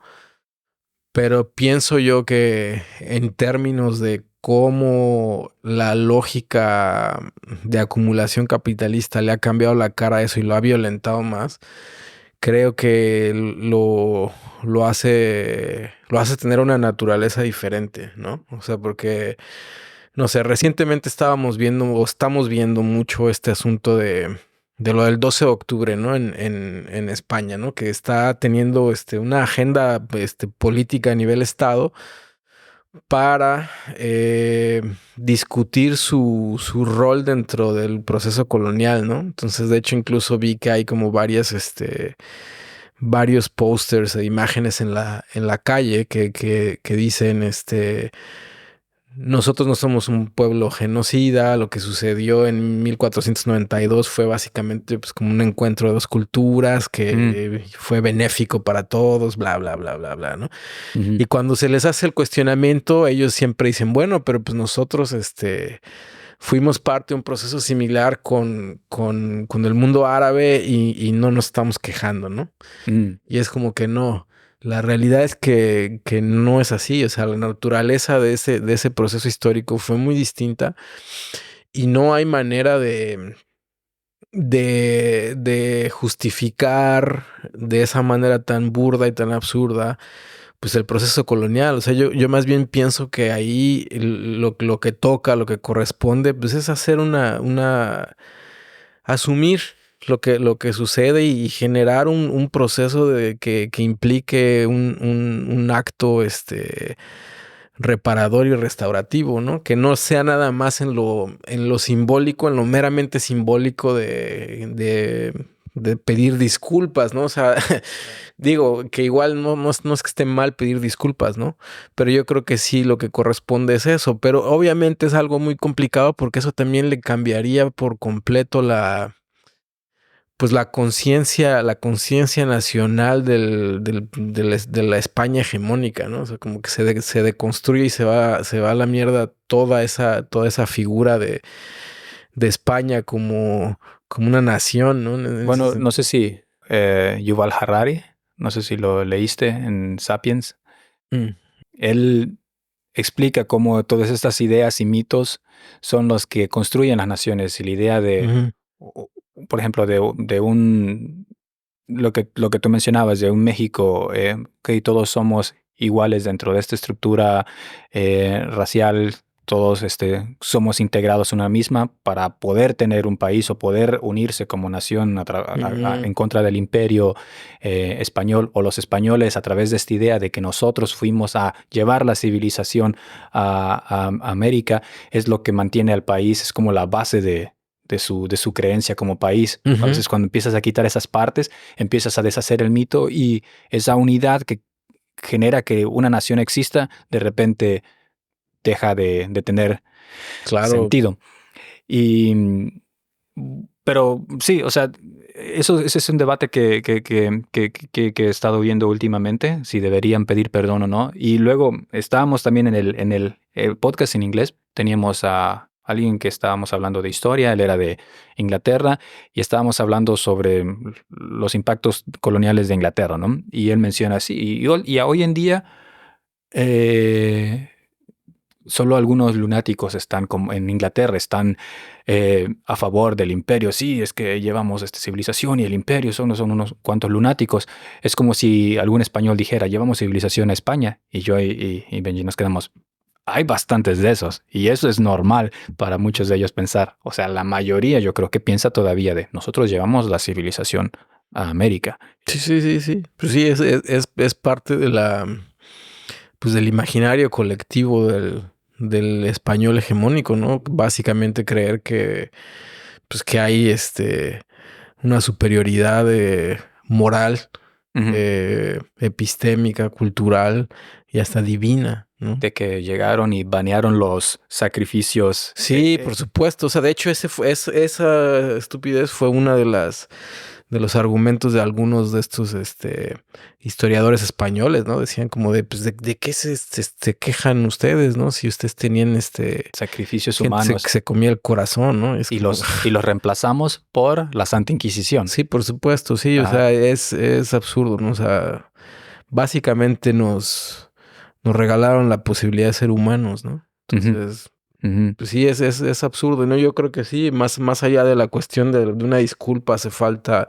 Pero pienso yo que en términos de cómo la lógica de acumulación capitalista le ha cambiado la cara a eso y lo ha violentado más, creo que lo hace tener una naturaleza diferente, ¿no? O sea, porque, no sé, recientemente estamos viendo mucho este asunto de lo del 12 de octubre, ¿no? En España, ¿no? Que está teniendo una agenda política a nivel Estado para discutir su rol dentro del proceso colonial, ¿no? Entonces, de hecho, incluso vi que hay como varios pósters e imágenes en la calle que dicen, nosotros no somos un pueblo genocida, lo que sucedió en 1492 fue básicamente pues, como un encuentro de dos culturas que fue benéfico para todos, bla, bla, bla, bla, bla, ¿no? Y cuando se les hace el cuestionamiento, ellos siempre dicen, bueno, pero pues nosotros fuimos parte de un proceso similar con el mundo árabe y no nos estamos quejando, ¿no? Y es como que no. La realidad es que no es así. O sea, la naturaleza de ese proceso histórico fue muy distinta y no hay manera de justificar de esa manera tan burda y tan absurda pues el proceso colonial. O sea, yo más bien pienso que ahí lo que toca, lo que corresponde, pues es hacer asumir lo que sucede y generar un proceso que implique un acto reparador y restaurativo, ¿no? Que no sea nada más en lo simbólico, en lo meramente simbólico de pedir disculpas, ¿no? O sea, digo que igual no es que esté mal pedir disculpas, ¿no? Pero yo creo que sí lo que corresponde es eso. Pero obviamente es algo muy complicado porque eso también le cambiaría por completo la conciencia nacional de la España hegemónica, ¿no? O sea, como que se deconstruye y se va a la mierda toda esa figura de España como una nación, ¿no? Bueno, no sé si Yuval Harari, no sé si lo leíste en Sapiens. Él explica cómo todas estas ideas y mitos son los que construyen las naciones. Y la idea de, por ejemplo, de lo que tú mencionabas, de un México, que todos somos iguales dentro de esta estructura racial, todos somos integrados en una misma para poder tener un país o poder unirse como nación en contra del imperio español o los españoles a través de esta idea de que nosotros fuimos a llevar la civilización a América, es lo que mantiene al país, es como la base de su creencia como país. A veces cuando empiezas a quitar esas partes, empiezas a deshacer el mito y esa unidad que genera que una nación exista, de repente deja de tener sentido. Pero sí, o sea, ese es un debate que he estado viendo últimamente, si deberían pedir perdón o no. Y luego estábamos también en el podcast en inglés, teníamos a alguien que estábamos hablando de historia, él era de Inglaterra, y estábamos hablando sobre los impactos coloniales de Inglaterra, ¿no? Y él menciona así, y hoy en día solo algunos lunáticos están en Inglaterra, están a favor del imperio. Sí, es que llevamos esta civilización y el imperio son unos cuantos lunáticos. Es como si algún español dijera, llevamos civilización a España, y yo y Benji nos quedamos, hay bastantes de esos, y eso es normal para muchos de ellos pensar. O sea, la mayoría yo creo que piensa todavía de, nosotros llevamos la civilización a América. Sí. Pues sí, es parte de del imaginario colectivo del español hegemónico, ¿no? Básicamente creer que hay una superioridad moral, epistémica, cultural y hasta divina, ¿no? De que llegaron y banearon los sacrificios. Sí, por supuesto. O sea, de hecho, esa estupidez fue una de los argumentos de algunos de estos historiadores españoles, ¿no? Decían como de qué se quejan ustedes, ¿no? Si ustedes tenían sacrificios humanos. Se comía el corazón, ¿no? Y los reemplazamos por la Santa Inquisición. Sí, por supuesto, sí. O sea, es absurdo, ¿no? O sea, básicamente nos nos regalaron la posibilidad de ser humanos, ¿no? Entonces, pues sí, es absurdo, ¿no? Yo creo que sí, más allá de la cuestión de una disculpa, hace falta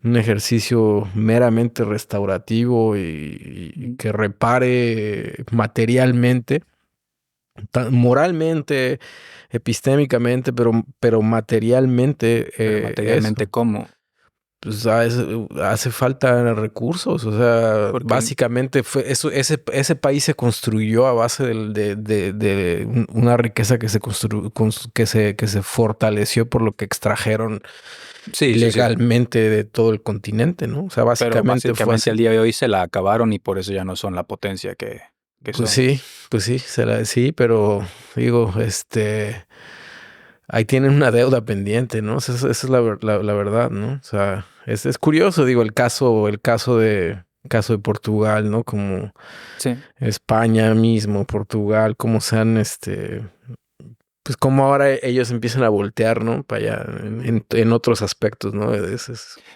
un ejercicio meramente restaurativo y que repare materialmente, moralmente, epistémicamente, pero materialmente Pero materialmente, eso. ¿cómo? Pues hace falta recursos, o sea, Porque básicamente fue eso, ese país se construyó a base una riqueza que se que se fortaleció por lo que extrajeron sí, sí, sí. ilegalmente de todo el continente, ¿no? O sea, Pero básicamente fue básicamente así. al día de hoy se la acabaron y por eso ya no son la potencia que Pues son. sí, sí, pero digo, ahí tienen una deuda pendiente, ¿no? Esa es la verdad, ¿no? O sea, es curioso, digo, caso de Portugal, ¿no? Como Sí. España mismo, Portugal, cómo se han, pues como ahora ellos empiezan a voltear, ¿no? Para allá, en otros aspectos, ¿no?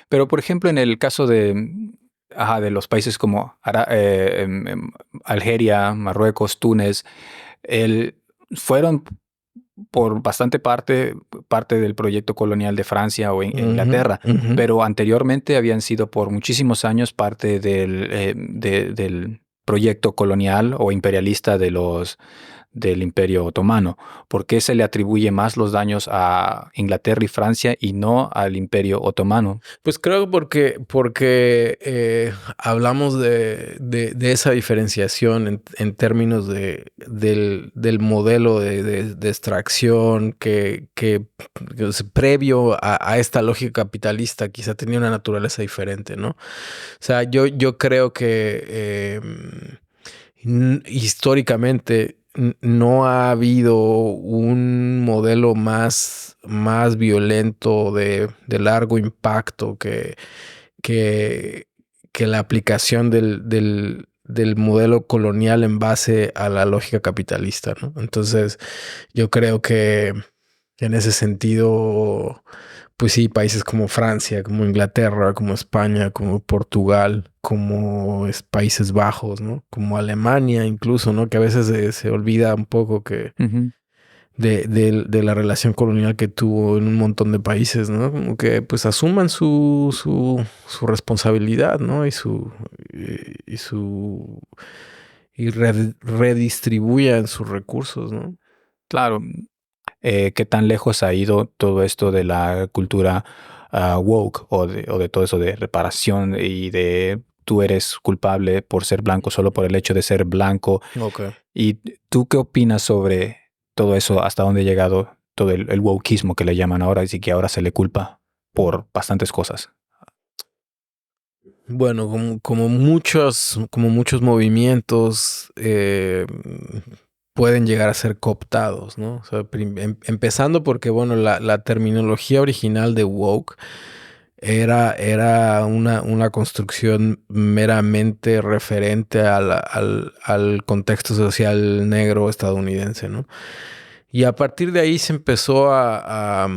Pero por ejemplo, en el caso de los países como Algeria, Marruecos, Túnez, el, fueron por bastante parte del proyecto colonial de Francia o Ujú, Inglaterra, ujú. pero anteriormente habían sido por muchísimos años parte del proyecto colonial o imperialista del Imperio Otomano. ¿Por qué se le atribuye más los daños a Inglaterra y Francia y no al Imperio Otomano? Pues creo porque hablamos de esa diferenciación en términos del modelo de extracción que es previo a esta lógica capitalista quizá tenía una naturaleza diferente, ¿no? O sea, yo creo que históricamente no ha habido un modelo más violento de largo impacto que, que la aplicación del modelo colonial en base a la lógica capitalista, ¿no? Entonces, yo creo que en ese sentido, pues sí, países como Francia, como Inglaterra, como España, como Portugal, como Países Bajos, ¿no? Como Alemania incluso, ¿no? Que a veces se olvida un poco que Ujú. de la relación colonial que tuvo en un montón de países, ¿no? Como que pues asuman su responsabilidad, ¿no? Y su redistribuyan sus recursos, ¿no? Claro, ¿qué tan lejos ha ido todo esto de la cultura woke o de todo eso de reparación y de tú eres culpable por ser blanco solo por el hecho de ser blanco? Ok. ¿Y tú qué opinas sobre todo eso? ¿Hasta dónde ha llegado todo el wokeismo que le llaman ahora y que ahora se le culpa por bastantes cosas? Bueno, como muchos movimientos pueden llegar a ser cooptados, ¿no? O sea, empezando porque, bueno, la terminología original de woke era una construcción meramente referente al contexto social negro estadounidense, ¿no? Y a partir de ahí se empezó a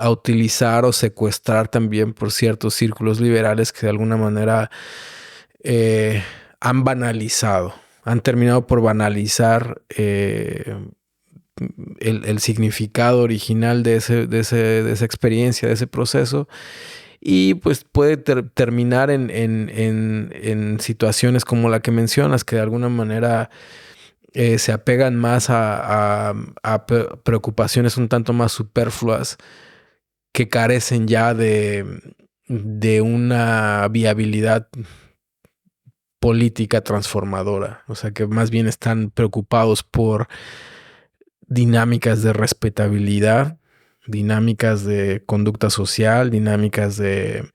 utilizar o secuestrar también por ciertos círculos liberales que de alguna manera han banalizado, han terminado por banalizar el significado original de esa experiencia, de ese proceso. Y pues puede terminar en situaciones como la que mencionas, que de alguna manera se apegan más a preocupaciones un tanto más superfluas que carecen ya de una viabilidad política transformadora. O sea, que más bien están preocupados por dinámicas de respetabilidad, dinámicas de conducta social, dinámicas de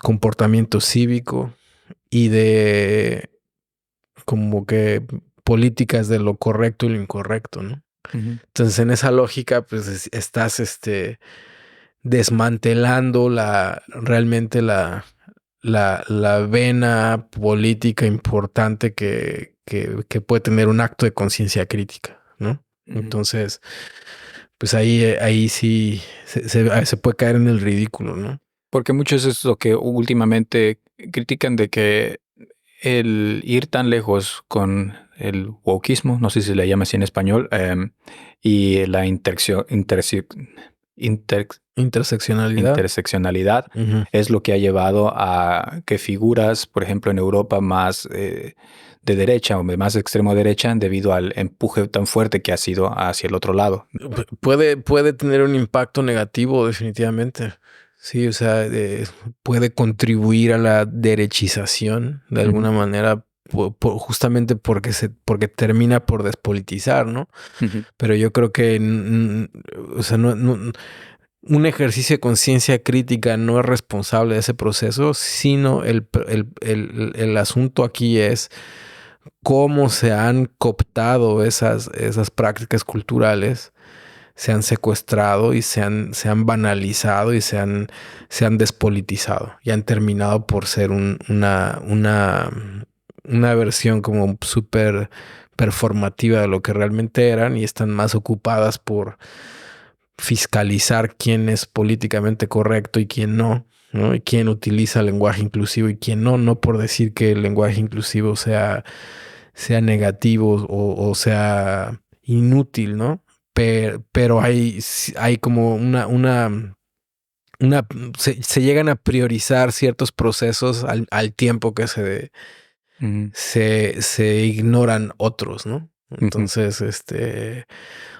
comportamiento cívico y de como que políticas de lo correcto y lo incorrecto, ¿no? Ujú. Entonces, en esa lógica, pues estás desmantelando realmente la vena política importante que puede tener un acto de conciencia crítica, ¿no? Ujú. Entonces, pues ahí sí se puede caer en el ridículo, ¿no? Porque mucho eso es lo que últimamente critican de que el ir tan lejos con el wokismo, no sé si se le llama así en español, y la Interseccionalidad. interseccionalidad Ujú. es lo que ha llevado a que figuras, por ejemplo, en Europa más de derecha o de más extremo derecha, debido al empuje tan fuerte que ha sido hacia el otro lado. Puede tener un impacto negativo, definitivamente. Sí, o sea, puede contribuir a la derechización de alguna manera, justamente porque termina por despolitizar, ¿no? Ujú. Pero yo creo que, o sea, un ejercicio de conciencia crítica no es responsable de ese proceso, sino el asunto aquí es cómo se han cooptado esas prácticas culturales, se han secuestrado y se han banalizado y se han despolitizado y han terminado por ser una versión como súper performativa de lo que realmente eran, y están más ocupadas por fiscalizar quién es políticamente correcto y quién no, ¿no? Y quién utiliza el lenguaje inclusivo y quién no, no por decir que el lenguaje inclusivo sea negativo o sea inútil, ¿no? Pero hay como se llegan a priorizar ciertos procesos al tiempo que Ujú. se ignoran otros, ¿no? Ujú. Entonces,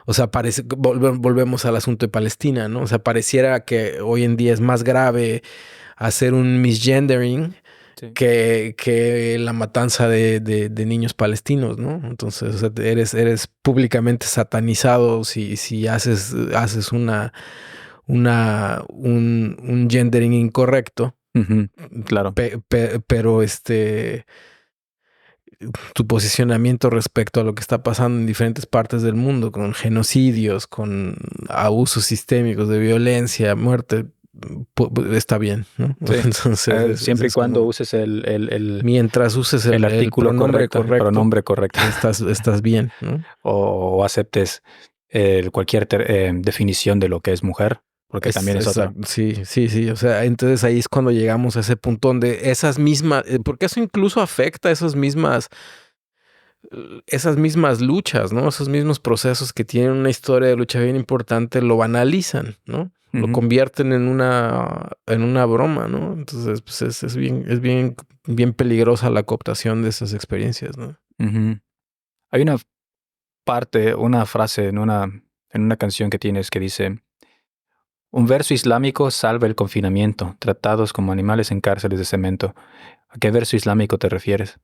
o sea, volvemos al asunto de Palestina, ¿no? O sea, pareciera que hoy en día es más grave hacer un misgendering Sí. que la matanza de niños palestinos, ¿no? Entonces, o sea, eres públicamente satanizado si haces un gendering incorrecto, Ujú. Claro. pero tu posicionamiento respecto a lo que está pasando en diferentes partes del mundo, con genocidios, con abusos sistémicos de violencia, muerte, está bien, ¿no? Sí. Entonces, Siempre y es cuando como, uses mientras uses el el artículo pronombre correcto, el correcto, pronombre correcto, estás bien, ¿no? o aceptes cualquier definición de lo que es mujer, porque también es otra. Sí, sí, sí. O sea, entonces ahí es cuando llegamos a ese punto donde esas mismas, porque eso incluso afecta a esas mismas luchas, ¿no? Esos mismos procesos que tienen una historia de lucha bien importante, lo banalizan, ¿no? Lo Ujú. convierten en una broma, ¿no? Entonces, pues bien peligrosa la cooptación de esas experiencias, ¿no? Ujú. Hay una parte, una frase en una canción que tienes que dice: un verso islámico salva el confinamiento, tratados como animales en cárceles de cemento. ¿A qué verso islámico te refieres?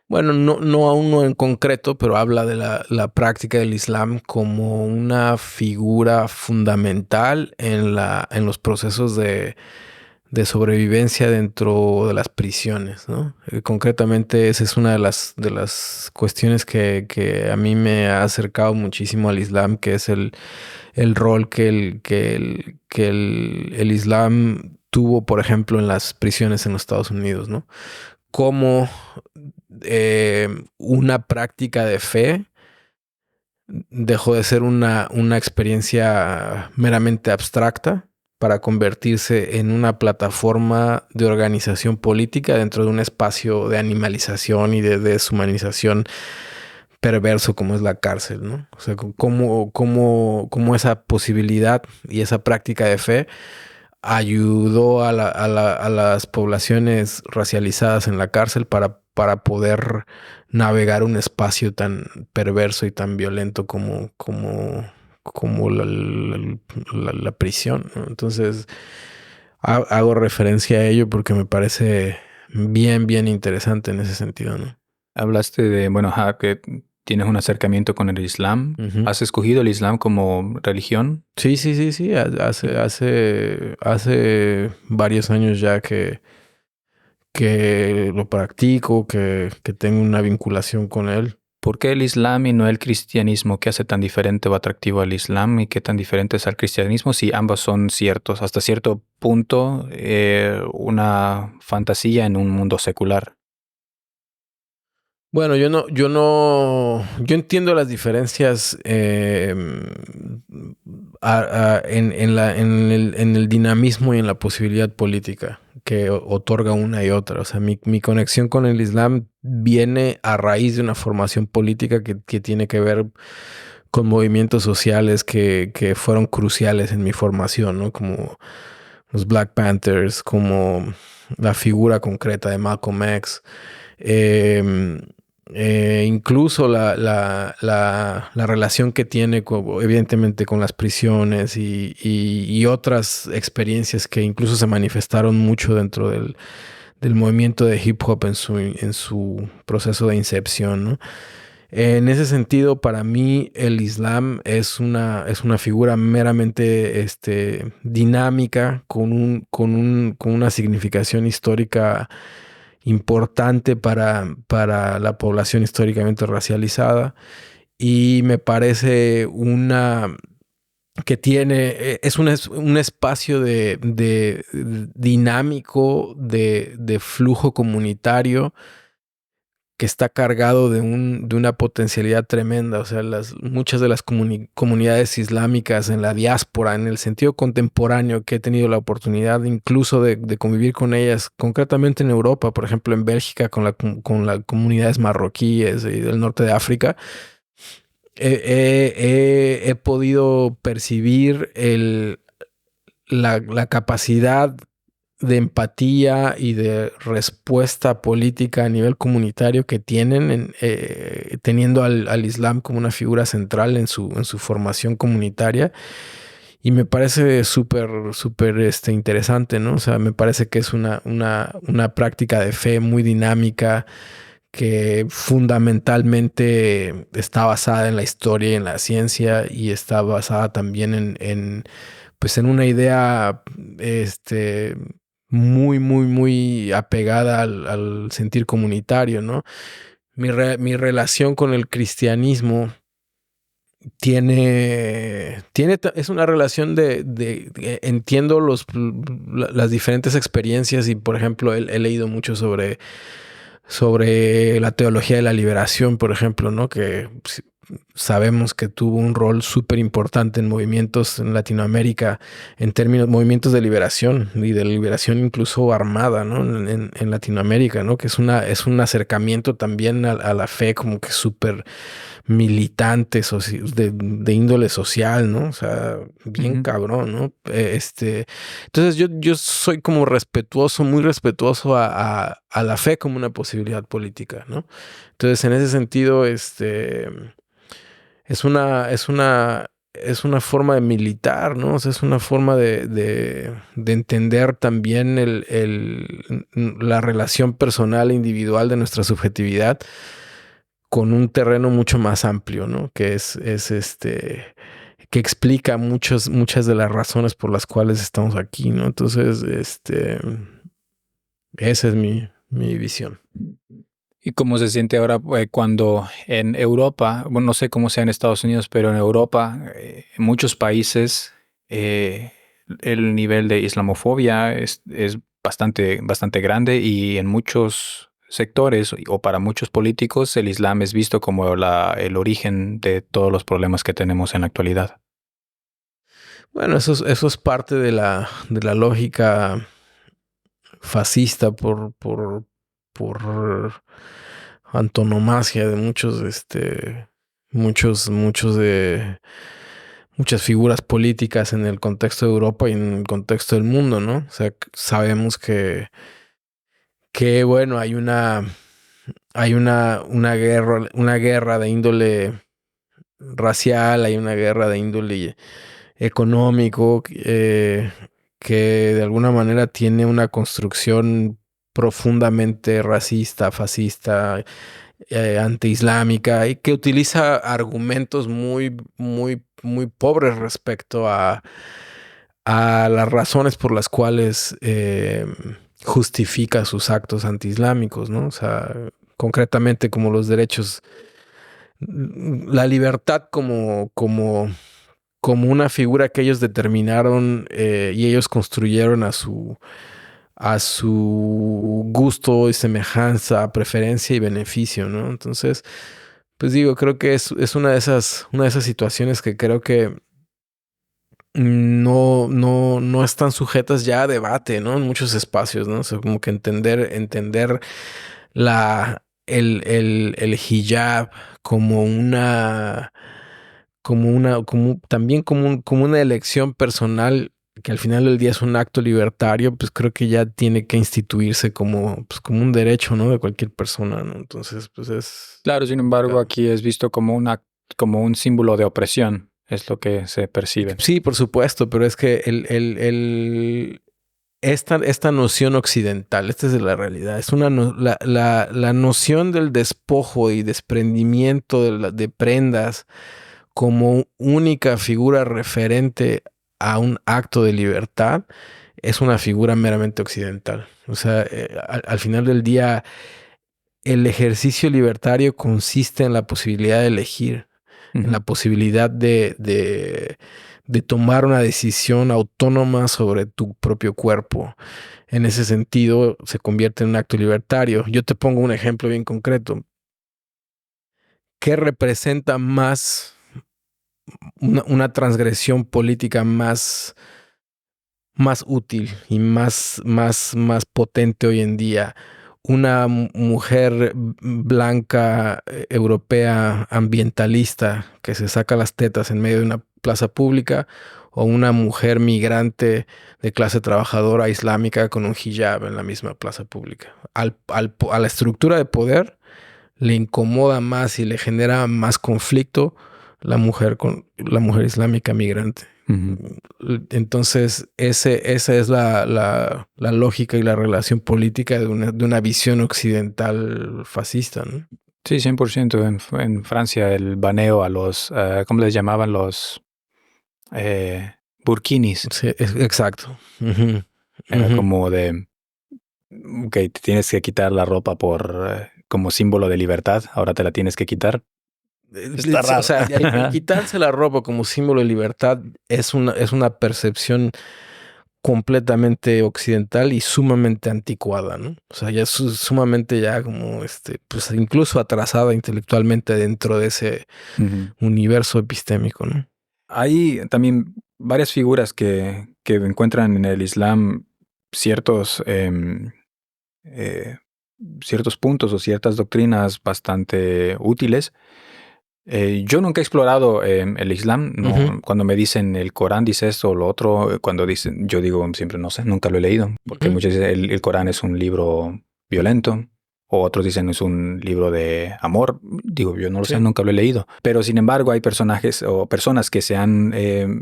Bueno, no a uno en concreto, pero habla de la práctica del Islam como una figura fundamental en los procesos de sobrevivencia dentro de las prisiones, ¿no? Concretamente, esa es una de las cuestiones que a mí me ha acercado muchísimo al Islam, que es el rol que el Islam tuvo, por ejemplo, en las prisiones en los Estados Unidos, ¿no? Como una práctica de fe dejó de ser una experiencia meramente abstracta para convertirse en una plataforma de organización política dentro de un espacio de animalización y de deshumanización perverso como es la cárcel, ¿no? O sea, cómo esa posibilidad y esa práctica de fe ayudó a las poblaciones racializadas en la cárcel para poder navegar un espacio tan perverso y tan violento como la prisión, ¿no? Entonces, hago referencia a ello porque me parece bien interesante en ese sentido, ¿no? Hablaste de, bueno, que tienes un acercamiento con el Islam. Ujú. ¿Has escogido el Islam como religión? Sí. Hace varios años ya que lo practico, que tengo una vinculación con él. ¿Por qué el Islam y no el cristianismo? ¿Qué hace tan diferente o atractivo al Islam y qué tan diferente es al cristianismo si ambos son ciertos, hasta cierto punto, una fantasía en un mundo secular? Bueno, yo entiendo las diferencias en el dinamismo y en la posibilidad política que otorga una y otra. O sea, mi conexión con el Islam viene a raíz de una formación política que tiene que ver con movimientos sociales que fueron cruciales en mi formación, ¿no? Como los Black Panthers, como la figura concreta de Malcolm X. Eh, Incluso la relación que tiene evidentemente con las prisiones y otras experiencias que incluso se manifestaron mucho dentro del movimiento de hip hop en su proceso de incepción, ¿no? En ese sentido, para mí, el Islam es una figura meramente dinámica, con una significación histórica importante para la población históricamente racializada. Y me parece que es un espacio de dinámico, de flujo comunitario que está cargado de una potencialidad tremenda. O sea, muchas de las comunidades islámicas en la diáspora, en el sentido contemporáneo, que he tenido la oportunidad incluso de convivir con ellas, concretamente en Europa, por ejemplo en Bélgica, con las comunidades marroquíes y del norte de África, he podido percibir la capacidad de empatía y de respuesta política a nivel comunitario que tienen, teniendo al Islam como una figura central en su formación comunitaria. Y me parece súper interesante, ¿no? O sea, me parece que es una práctica de fe muy dinámica, que fundamentalmente está basada en la historia y en la ciencia, y está basada también pues en una idea muy apegada al sentir comunitario, ¿no? Mi relación con el cristianismo es una relación entiendo las diferentes experiencias, y por ejemplo he leído mucho sobre la teología de la liberación, por ejemplo, ¿no? Que sabemos que tuvo un rol súper importante en movimientos en Latinoamérica, en términos movimientos de liberación y de liberación incluso armada, ¿no? En Latinoamérica, ¿no? Que es un acercamiento también a la fe como que súper militante, de índole social, ¿no? O sea, bien cabrón, ¿no? Entonces yo soy como muy respetuoso a la fe como una posibilidad política, ¿no? Entonces, en ese sentido, es una forma de militar, ¿no? O sea, es una forma de entender también la relación personal e individual de nuestra subjetividad con un terreno mucho más amplio, ¿no? Que que explica muchas de las razones por las cuales estamos aquí, ¿no? Entonces, esa es mi visión. ¿Y cómo se siente ahora cuando en Europa, bueno, no sé cómo sea en Estados Unidos, pero en Europa, en muchos países, el nivel de islamofobia es bastante grande, y en muchos sectores o para muchos políticos el Islam es visto como el origen de todos los problemas que tenemos en la actualidad? Bueno, eso es parte de la lógica fascista por antonomasia de muchas figuras políticas en el contexto de Europa y en el contexto del mundo, ¿no? O sea, sabemos que bueno, hay una guerra de índole racial, hay una guerra de índole económico, que de alguna manera tiene una construcción profundamente racista, fascista, antiislámica, y que utiliza argumentos muy pobres respecto a las razones por las cuales justifica sus actos antiislámicos, ¿no? O sea, concretamente como los derechos, la libertad como una figura que ellos determinaron, y ellos construyeron a su gusto y semejanza, preferencia y beneficio, ¿no? Entonces, pues digo, creo que es una de esas situaciones que creo que no están sujetas ya a debate, ¿no? En muchos espacios, ¿no? O sea, como que entender el hijab como también como una elección personal, que al final del día es un acto libertario, pues creo que ya tiene que instituirse pues como un derecho, ¿no? De cualquier persona, ¿no? Entonces, pues es... Claro, sin embargo, aquí es visto como como un símbolo de opresión, es lo que se percibe. Sí, por supuesto, pero es que esta noción occidental, esta es de la realidad, es la noción del despojo y desprendimiento de prendas como única figura referente a un acto de libertad, es una figura meramente occidental. O sea, al final del día, el ejercicio libertario consiste en la posibilidad de elegir, en la posibilidad de tomar una decisión autónoma sobre tu propio cuerpo. En ese sentido, se convierte en un acto libertario. Yo te pongo un ejemplo bien concreto. ¿Qué representa más una transgresión política más útil y más potente hoy en día? Una mujer blanca, europea, ambientalista, que se saca las tetas en medio de una plaza pública, o una mujer migrante de clase trabajadora islámica con un hijab en la misma plaza pública. A la estructura de poder le incomoda más y le genera más conflicto la mujer islámica migrante. Entonces, esa es la lógica y la relación política de una visión occidental fascista, ¿no? Sí, 100%. En Francia el baneo a los, ¿cómo les llamaban? Los burkinis. Sí, exacto. Era como de, te tienes que quitar la ropa como símbolo de libertad, ahora te la tienes que quitar. Está raro. O sea, el quitarse la ropa como símbolo de libertad es una percepción completamente occidental y sumamente anticuada, ¿no? O sea, ya es sumamente ya como pues incluso atrasada intelectualmente dentro de ese universo epistémico, ¿no? Hay también varias figuras que encuentran en el Islam ciertos puntos o ciertas doctrinas bastante útiles. Yo nunca he explorado el Islam, ¿no? Cuando me dicen el Corán dice esto o lo otro, cuando dicen, yo digo siempre no sé, nunca lo he leído, porque muchos dicen el Corán es un libro violento, o otros dicen es un libro de amor. Digo, yo no lo sé, nunca lo he leído. Pero sin embargo hay personajes o personas que se han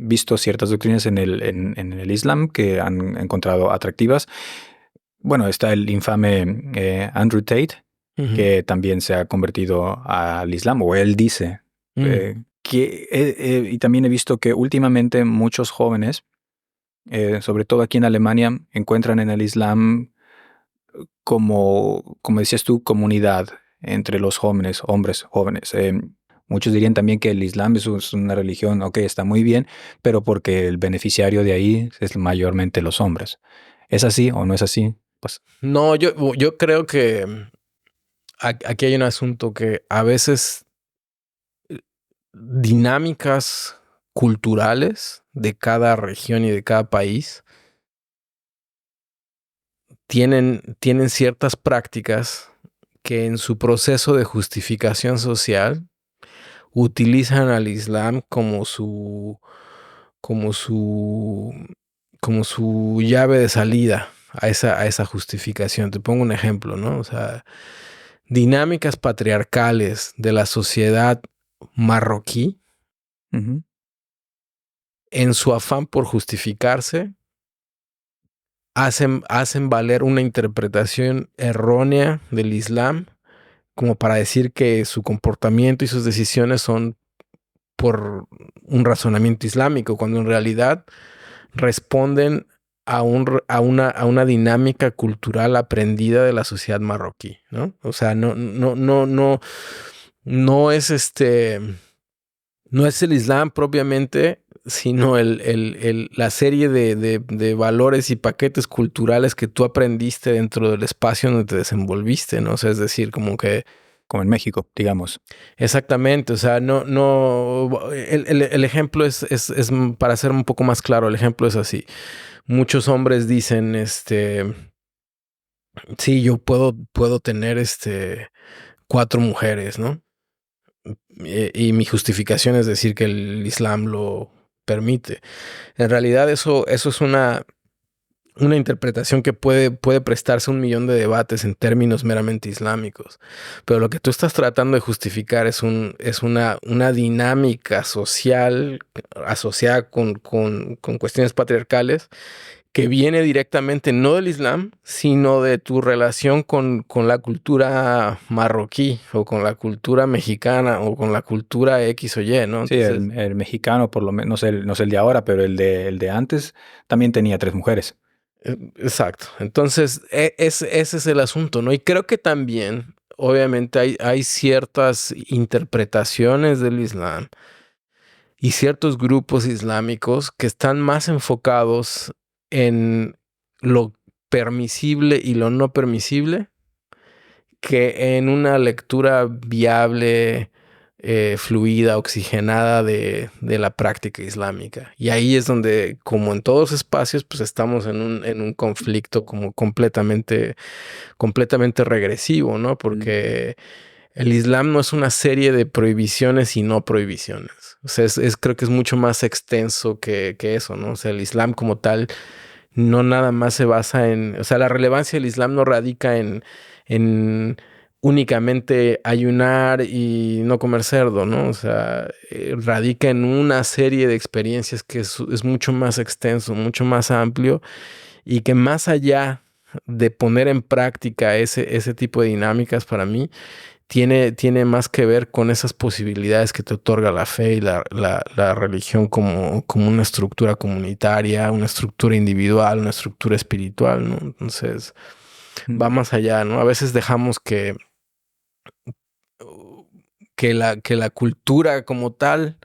visto ciertas doctrinas en el Islam que han encontrado atractivas. Bueno, está el infame Andrew Tate, que también se ha convertido al Islam, o él dice. Y también he visto que últimamente muchos jóvenes, sobre todo aquí en Alemania, encuentran en el Islam como decías tú, comunidad entre los jóvenes, hombres jóvenes. Muchos dirían también que el Islam es una religión, ok, está muy bien, pero porque el beneficiario de ahí es mayormente los hombres. ¿Es así o no es así? Pues no, yo creo que aquí hay un asunto que a veces dinámicas culturales de cada región y de cada país tienen ciertas prácticas que en su proceso de justificación social utilizan al Islam como su llave de salida a esa justificación. Te pongo un ejemplo, ¿no? O sea, dinámicas patriarcales de la sociedad marroquí, en su afán por justificarse, hacen valer una interpretación errónea del Islam como para decir que su comportamiento y sus decisiones son por un razonamiento islámico, cuando en realidad responden a una dinámica cultural aprendida de la sociedad marroquí, ¿no? O sea, no es no es el Islam propiamente, sino la serie de valores y paquetes culturales que tú aprendiste dentro del espacio donde te desenvolviste, ¿no? O sea, es decir, como que como en México, digamos. Exactamente, o sea, el ejemplo es, para ser un poco más claro, el ejemplo es así. Muchos hombres dicen, sí, yo puedo tener, 4 mujeres, ¿no? Y mi justificación es decir que el Islam lo permite. En realidad eso es una interpretación que puede prestarse a 1,000,000 de debates en términos meramente islámicos. Pero lo que tú estás tratando de justificar es una dinámica social asociada con cuestiones patriarcales que viene directamente no del Islam, sino de tu relación con la cultura marroquí o con la cultura mexicana o con la cultura X o Y, ¿no? Sí, Entonces, el mexicano, por lo menos, no sé el de ahora, pero el de antes también tenía 3 mujeres. exacto. Entonces, ese es el asunto, ¿no? Y creo que también, obviamente, hay ciertas interpretaciones del Islam y ciertos grupos islámicos que están más enfocados en lo permisible y lo no permisible que en una lectura viable, fluida, oxigenada de la práctica islámica. Y ahí es donde, como en todos espacios, pues estamos en un conflicto como completamente regresivo, ¿no? Porque el Islam no es una serie de prohibiciones y no prohibiciones. O sea, creo que es mucho más extenso que eso, ¿no? O sea, el Islam como tal no nada más se basa en... O sea, la relevancia del Islam no radica en únicamente ayunar y no comer cerdo, ¿no? O sea, radica en una serie de experiencias que es mucho más extenso, mucho más amplio y que más allá de poner en práctica ese tipo de dinámicas para mí, tiene más que ver con esas posibilidades que te otorga la fe y la religión como una estructura comunitaria, una estructura individual, una estructura espiritual, ¿no? Entonces, va más allá, ¿no? A veces dejamos que la cultura como tal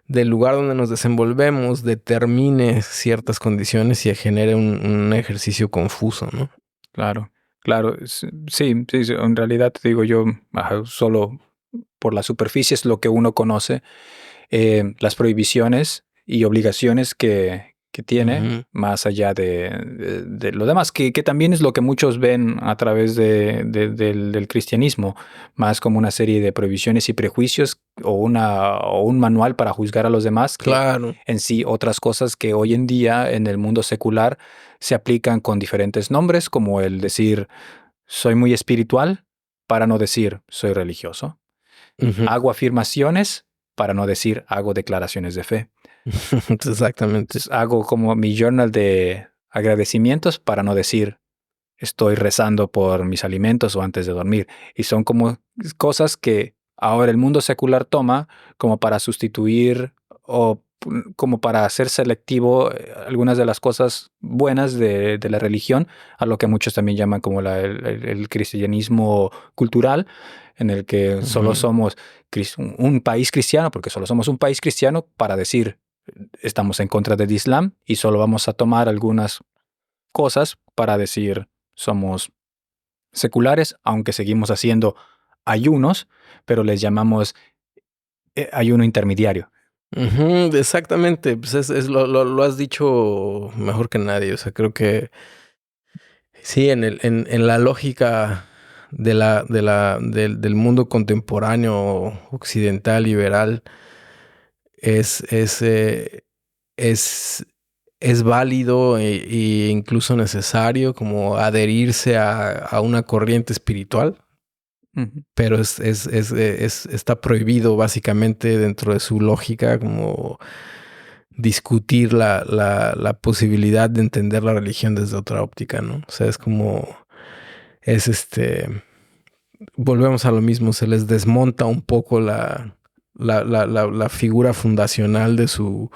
del lugar donde nos desenvolvemos determine ciertas condiciones y genere un ejercicio confuso, ¿no? Claro, claro. Sí, sí, en realidad te digo yo, solo por la superficie es lo que uno conoce, las prohibiciones y obligaciones que tiene, Ujú. más allá de lo demás, que también es lo que muchos ven a través del cristianismo, más como una serie de prohibiciones y prejuicios o un manual para juzgar a los demás, que Claro. en sí otras cosas que hoy en día en el mundo secular se aplican con diferentes nombres, como el decir soy muy espiritual para no decir soy religioso. Ujú. Hago afirmaciones para no decir hago declaraciones de fe. Exactamente. Hago como mi journal de agradecimientos para no decir estoy rezando por mis alimentos o antes de dormir. Y son como cosas que ahora el mundo secular toma como para sustituir o como para hacer selectivo algunas de las cosas buenas de la religión, a lo que muchos también llaman como el cristianismo cultural, en el que solo Ujú. somos un país cristiano, porque solo somos un país cristiano para decir estamos en contra del Islam y solo vamos a tomar algunas cosas para decir somos seculares, aunque seguimos haciendo ayunos, pero les llamamos ayuno intermediario. Ujú, exactamente, pues lo has dicho mejor que nadie, o sea, creo que sí, en la lógica del mundo contemporáneo occidental liberal es, es, eh, es, es válido e incluso necesario como adherirse a una corriente espiritual, Ujú. pero está prohibido básicamente dentro de su lógica como discutir la posibilidad de entender la religión desde otra óptica, ¿no? O sea, es como, es volvemos a lo mismo, se les desmonta un poco la figura fundacional de su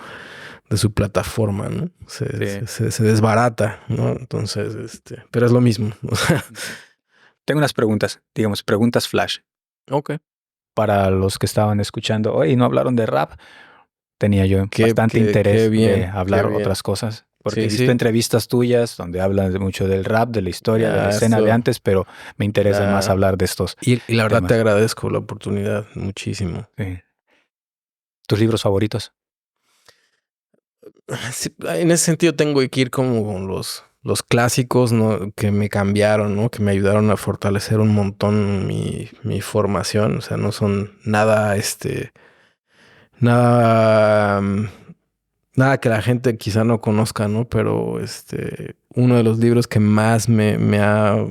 plataforma, ¿no? Sí. Se desbarata, ¿no? Entonces, pero es lo mismo. Tengo unas preguntas, digamos, preguntas flash Ok. para los que estaban escuchando. Hoy no hablaron de rap. Tenía yo bastante Qué interés de bien, qué hablar bien. otras cosas. Porque he Sí, visto sí. entrevistas tuyas donde hablan mucho del rap, de la historia, de la escena de antes, pero me interesa más hablar de estos Y la verdad te temas. agradezco la oportunidad muchísimo. Sí. ¿Tus libros favoritos? Sí, en ese sentido tengo que ir como con los clásicos, ¿no? Que me cambiaron, ¿no? Que me ayudaron a fortalecer un montón mi formación. O sea, no son nada, nada, nada que la gente quizá no conozca, ¿no? Pero uno de los libros que más me ha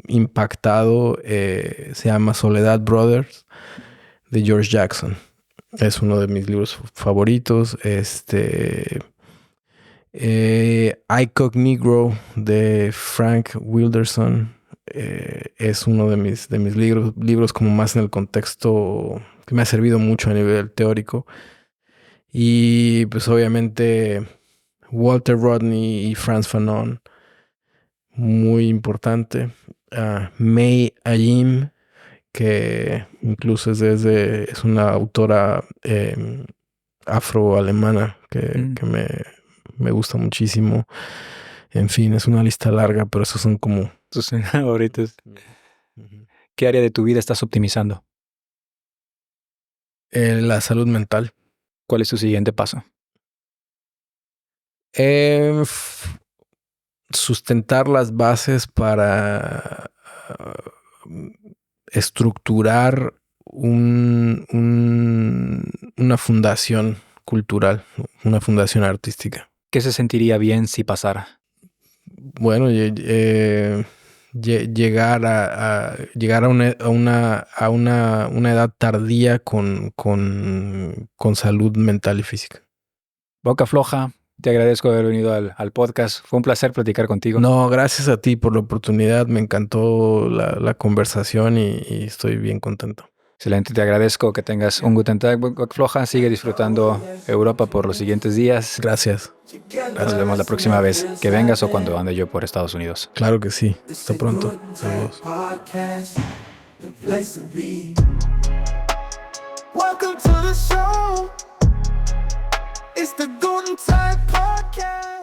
impactado se llama Soledad Brothers, de George Jackson. Es uno de mis libros favoritos. ICOG Negro de Frank Wilderson es uno de mis libros como más en el contexto que me ha servido mucho a nivel teórico. Y pues obviamente Walter Rodney y Frantz Fanon, muy importante. May Ayim, que incluso es una autora afroalemana que me gusta muchísimo. En fin, es una lista larga, pero esos son como tus favoritos. ¿Qué área de tu vida estás optimizando? La salud mental. ¿Cuál es tu siguiente paso? Sustentar las bases para estructurar una fundación cultural, una fundación artística. ¿Qué se sentiría bien si pasara? Bueno, llegar a una edad tardía con salud mental y física. Boca Floja, te agradezco haber venido al podcast. Fue un placer platicar contigo. No, gracias a ti por la oportunidad. Me encantó la conversación y estoy bien contento. Excelente, te agradezco que tengas un Guten Tag, Boca Floja. Sigue disfrutando Europa por los siguientes días. Gracias. Nos vemos la próxima vez que vengas o cuando ande yo por Estados Unidos. Claro que sí. Hasta pronto. Saludos. Welcome to the show. It's the Guten Tag Podcast.